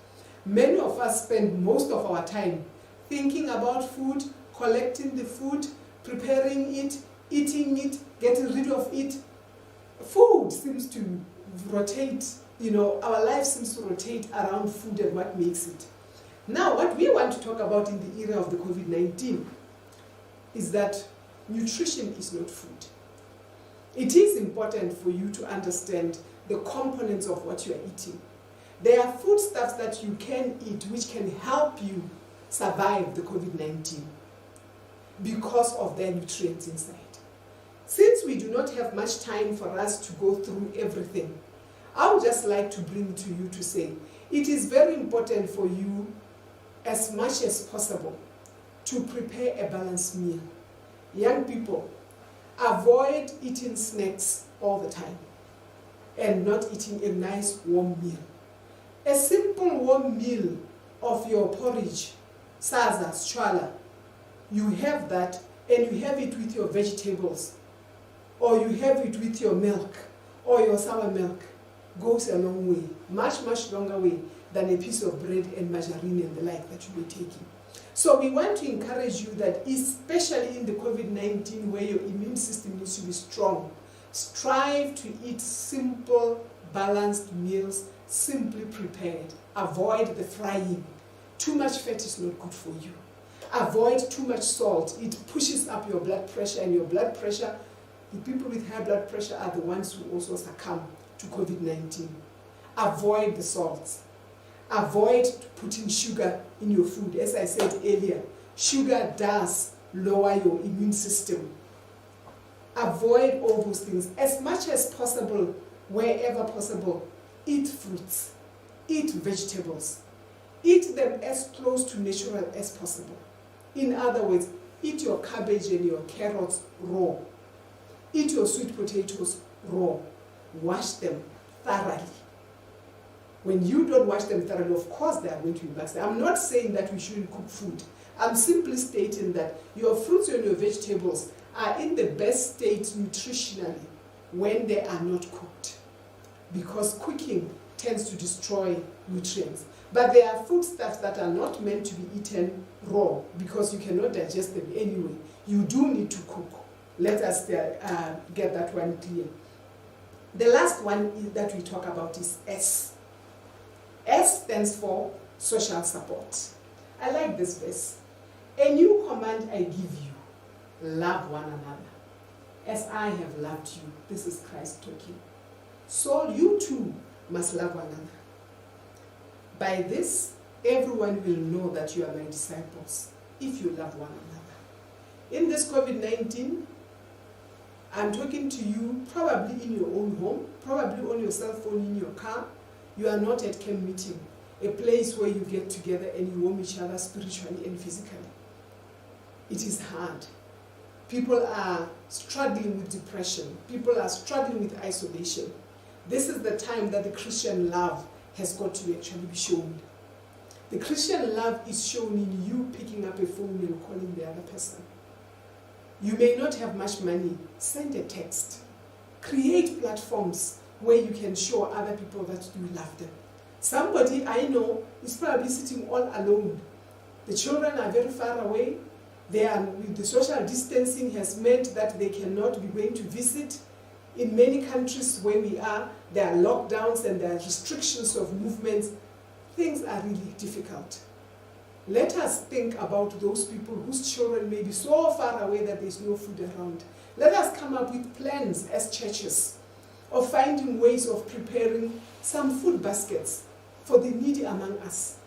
Many of us spend most of our time thinking about food, collecting the food, preparing it, eating it, getting rid of it. Food seems to rotate, our life seems to rotate around food and what makes it. Now, what we want to talk about in the era of the COVID-19 is that nutrition is not food. It is important for you to understand the components of what you are eating. There are foodstuffs that you can eat which can help you survive the COVID-19 because of their nutrients inside. Since we do not have much time for us to go through everything, I would just like to bring to you to say, it is very important for you, as much as possible, to prepare a balanced meal. Young people, avoid eating snacks all the time and not eating a nice warm meal. A simple warm meal of your porridge, saza, chwala, you have that, and you have it with your vegetables, or you have it with your milk, or your sour milk, goes a long way, much, much longer way than a piece of bread and margarine and the like that you'll be taking. So we want to encourage you that, especially in the COVID-19 where your immune system needs to be strong, strive to eat simple, balanced meals, simply prepared. Avoid the frying. Too much fat is not good for you. Avoid too much salt. It pushes up your blood pressure, and your blood pressure, the people with high blood pressure are the ones who also succumb to COVID-19. Avoid the salts. Avoid putting sugar in your food. As I said earlier, sugar does lower your immune system. Avoid all those things. As much as possible, wherever possible, eat fruits, eat vegetables. Eat them as close to natural as possible. In other words, eat your cabbage and your carrots raw. Eat your sweet potatoes raw. Wash them thoroughly. When you don't wash them thoroughly, of course they are going to be bad. I'm not saying that we shouldn't cook food. I'm simply stating that your fruits and your vegetables are in the best state nutritionally when they are not cooked, because cooking tends to destroy nutrients. But there are foodstuffs that are not meant to be eaten raw because you cannot digest them anyway. You do need to cook. Let us get that one clear. The last one that we talk about is S. S stands for social support. I like this verse. A new command I give you, love one another. As I have loved you, this is Christ talking. So you too must love one another. By this, everyone will know that you are my disciples, if you love one another. In this COVID-19, I'm talking to you probably in your own home, probably on your cell phone, in your car. You are not at camp meeting, a place where you get together and you warm each other spiritually and physically. It is hard. People are struggling with depression. People are struggling with isolation. This is the time that the Christian love has got to actually be shown. The Christian love is shown in you picking up a phone and calling the other person. You may not have much money. Send a text. Create platforms where you can show other people that you love them. Somebody I know is probably sitting all alone. The children are very far away. The social distancing has meant that they cannot be going to visit. In many countries where we are, there are lockdowns and there are restrictions of movements. Things are really difficult. Let us think about those people whose children may be so far away that there's no food around. Let us come up with plans as churches of finding ways of preparing some food baskets for the needy among us.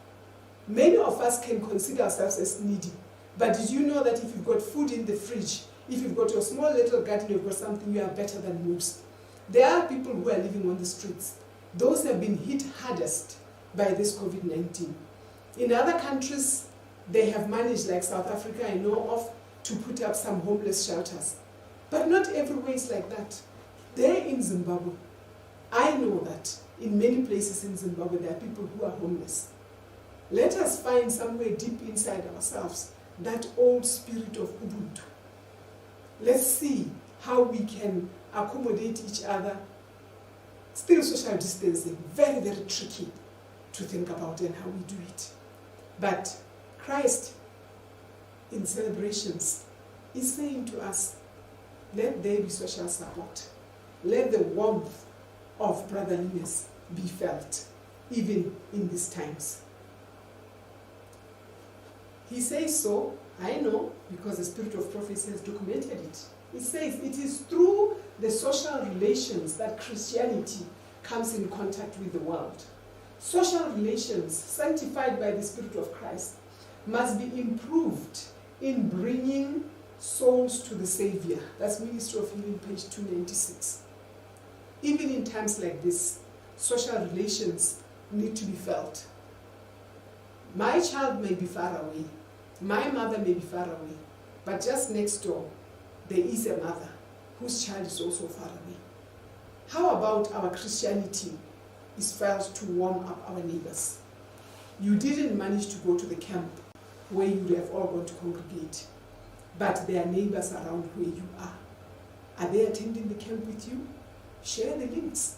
Many of us can consider ourselves as needy. But did you know that if you've got food in the fridge, if you've got your small little garden, you've got something, you are better than most. There are people who are living on the streets. Those have been hit hardest by this COVID-19. In other countries, they have managed, like South Africa I know of, to put up some homeless shelters. But not everywhere is like that. There in Zimbabwe, I know that in many places in Zimbabwe there are people who are homeless. Let us find somewhere deep inside ourselves that old spirit of Ubuntu. Let's see how we can accommodate each other. Still social distancing, very, very tricky to think about and how we do it. But Christ, in celebrations, is saying to us, let there be social support. Let the warmth of brotherliness be felt, even in these times. He says so, I know, because the spirit of prophecy has documented it. He says it is through the social relations that Christianity comes in contact with the world. Social relations, sanctified by the Spirit of Christ, must be improved in bringing souls to the Savior. That's Ministry of Healing, page 296. Even in times like this, social relations need to be felt. My child may be far away. My mother may be far away. But just next door, there is a mother whose child is also far away. How about our Christianity is felt to warm up our neighbors? You didn't manage to go to the camp where you have all gone to congregate, but there are neighbors around where you are. Are they attending the camp with you? Share the links.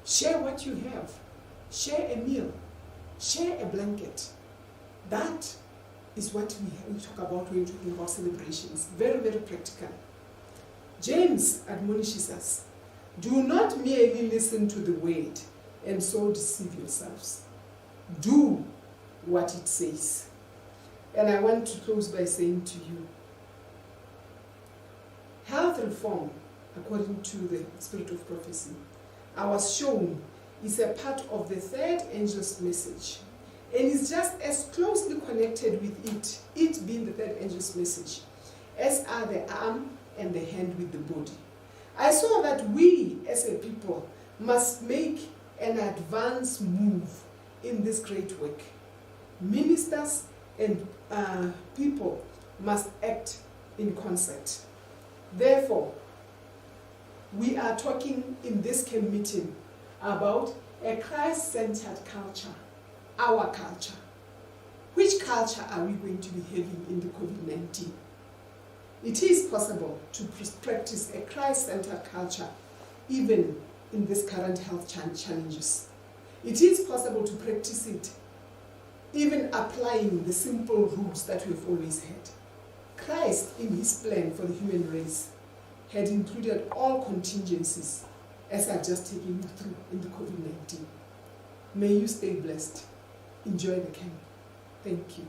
Share what you have. Share a meal. Share a blanket. That is what we talk about when we're talking about celebrations. Very, very practical. James admonishes us, do not merely listen to the word and so deceive yourselves. Do what it says. And I want to close by saying to you, health reform, according to the spirit of prophecy, I was shown is a part of the third angel's message, and is just as closely connected with it being the third angel's message, as are the arm and the hand with the body. I saw that we as a people must make an advance move in this great work. Ministers and people must act in concert. Therefore, we are talking in this camp meeting about a Christ-centered culture, our culture. Which culture are we going to be having in the COVID-19? It is possible to practice a Christ-centered culture even in this current health challenges. It is possible to practice it even applying the simple rules that we've always had. Christ, in his plan for the human race, had included all contingencies, as I've just taken you through in the COVID-19. May you stay blessed. Enjoy the camp. Thank you.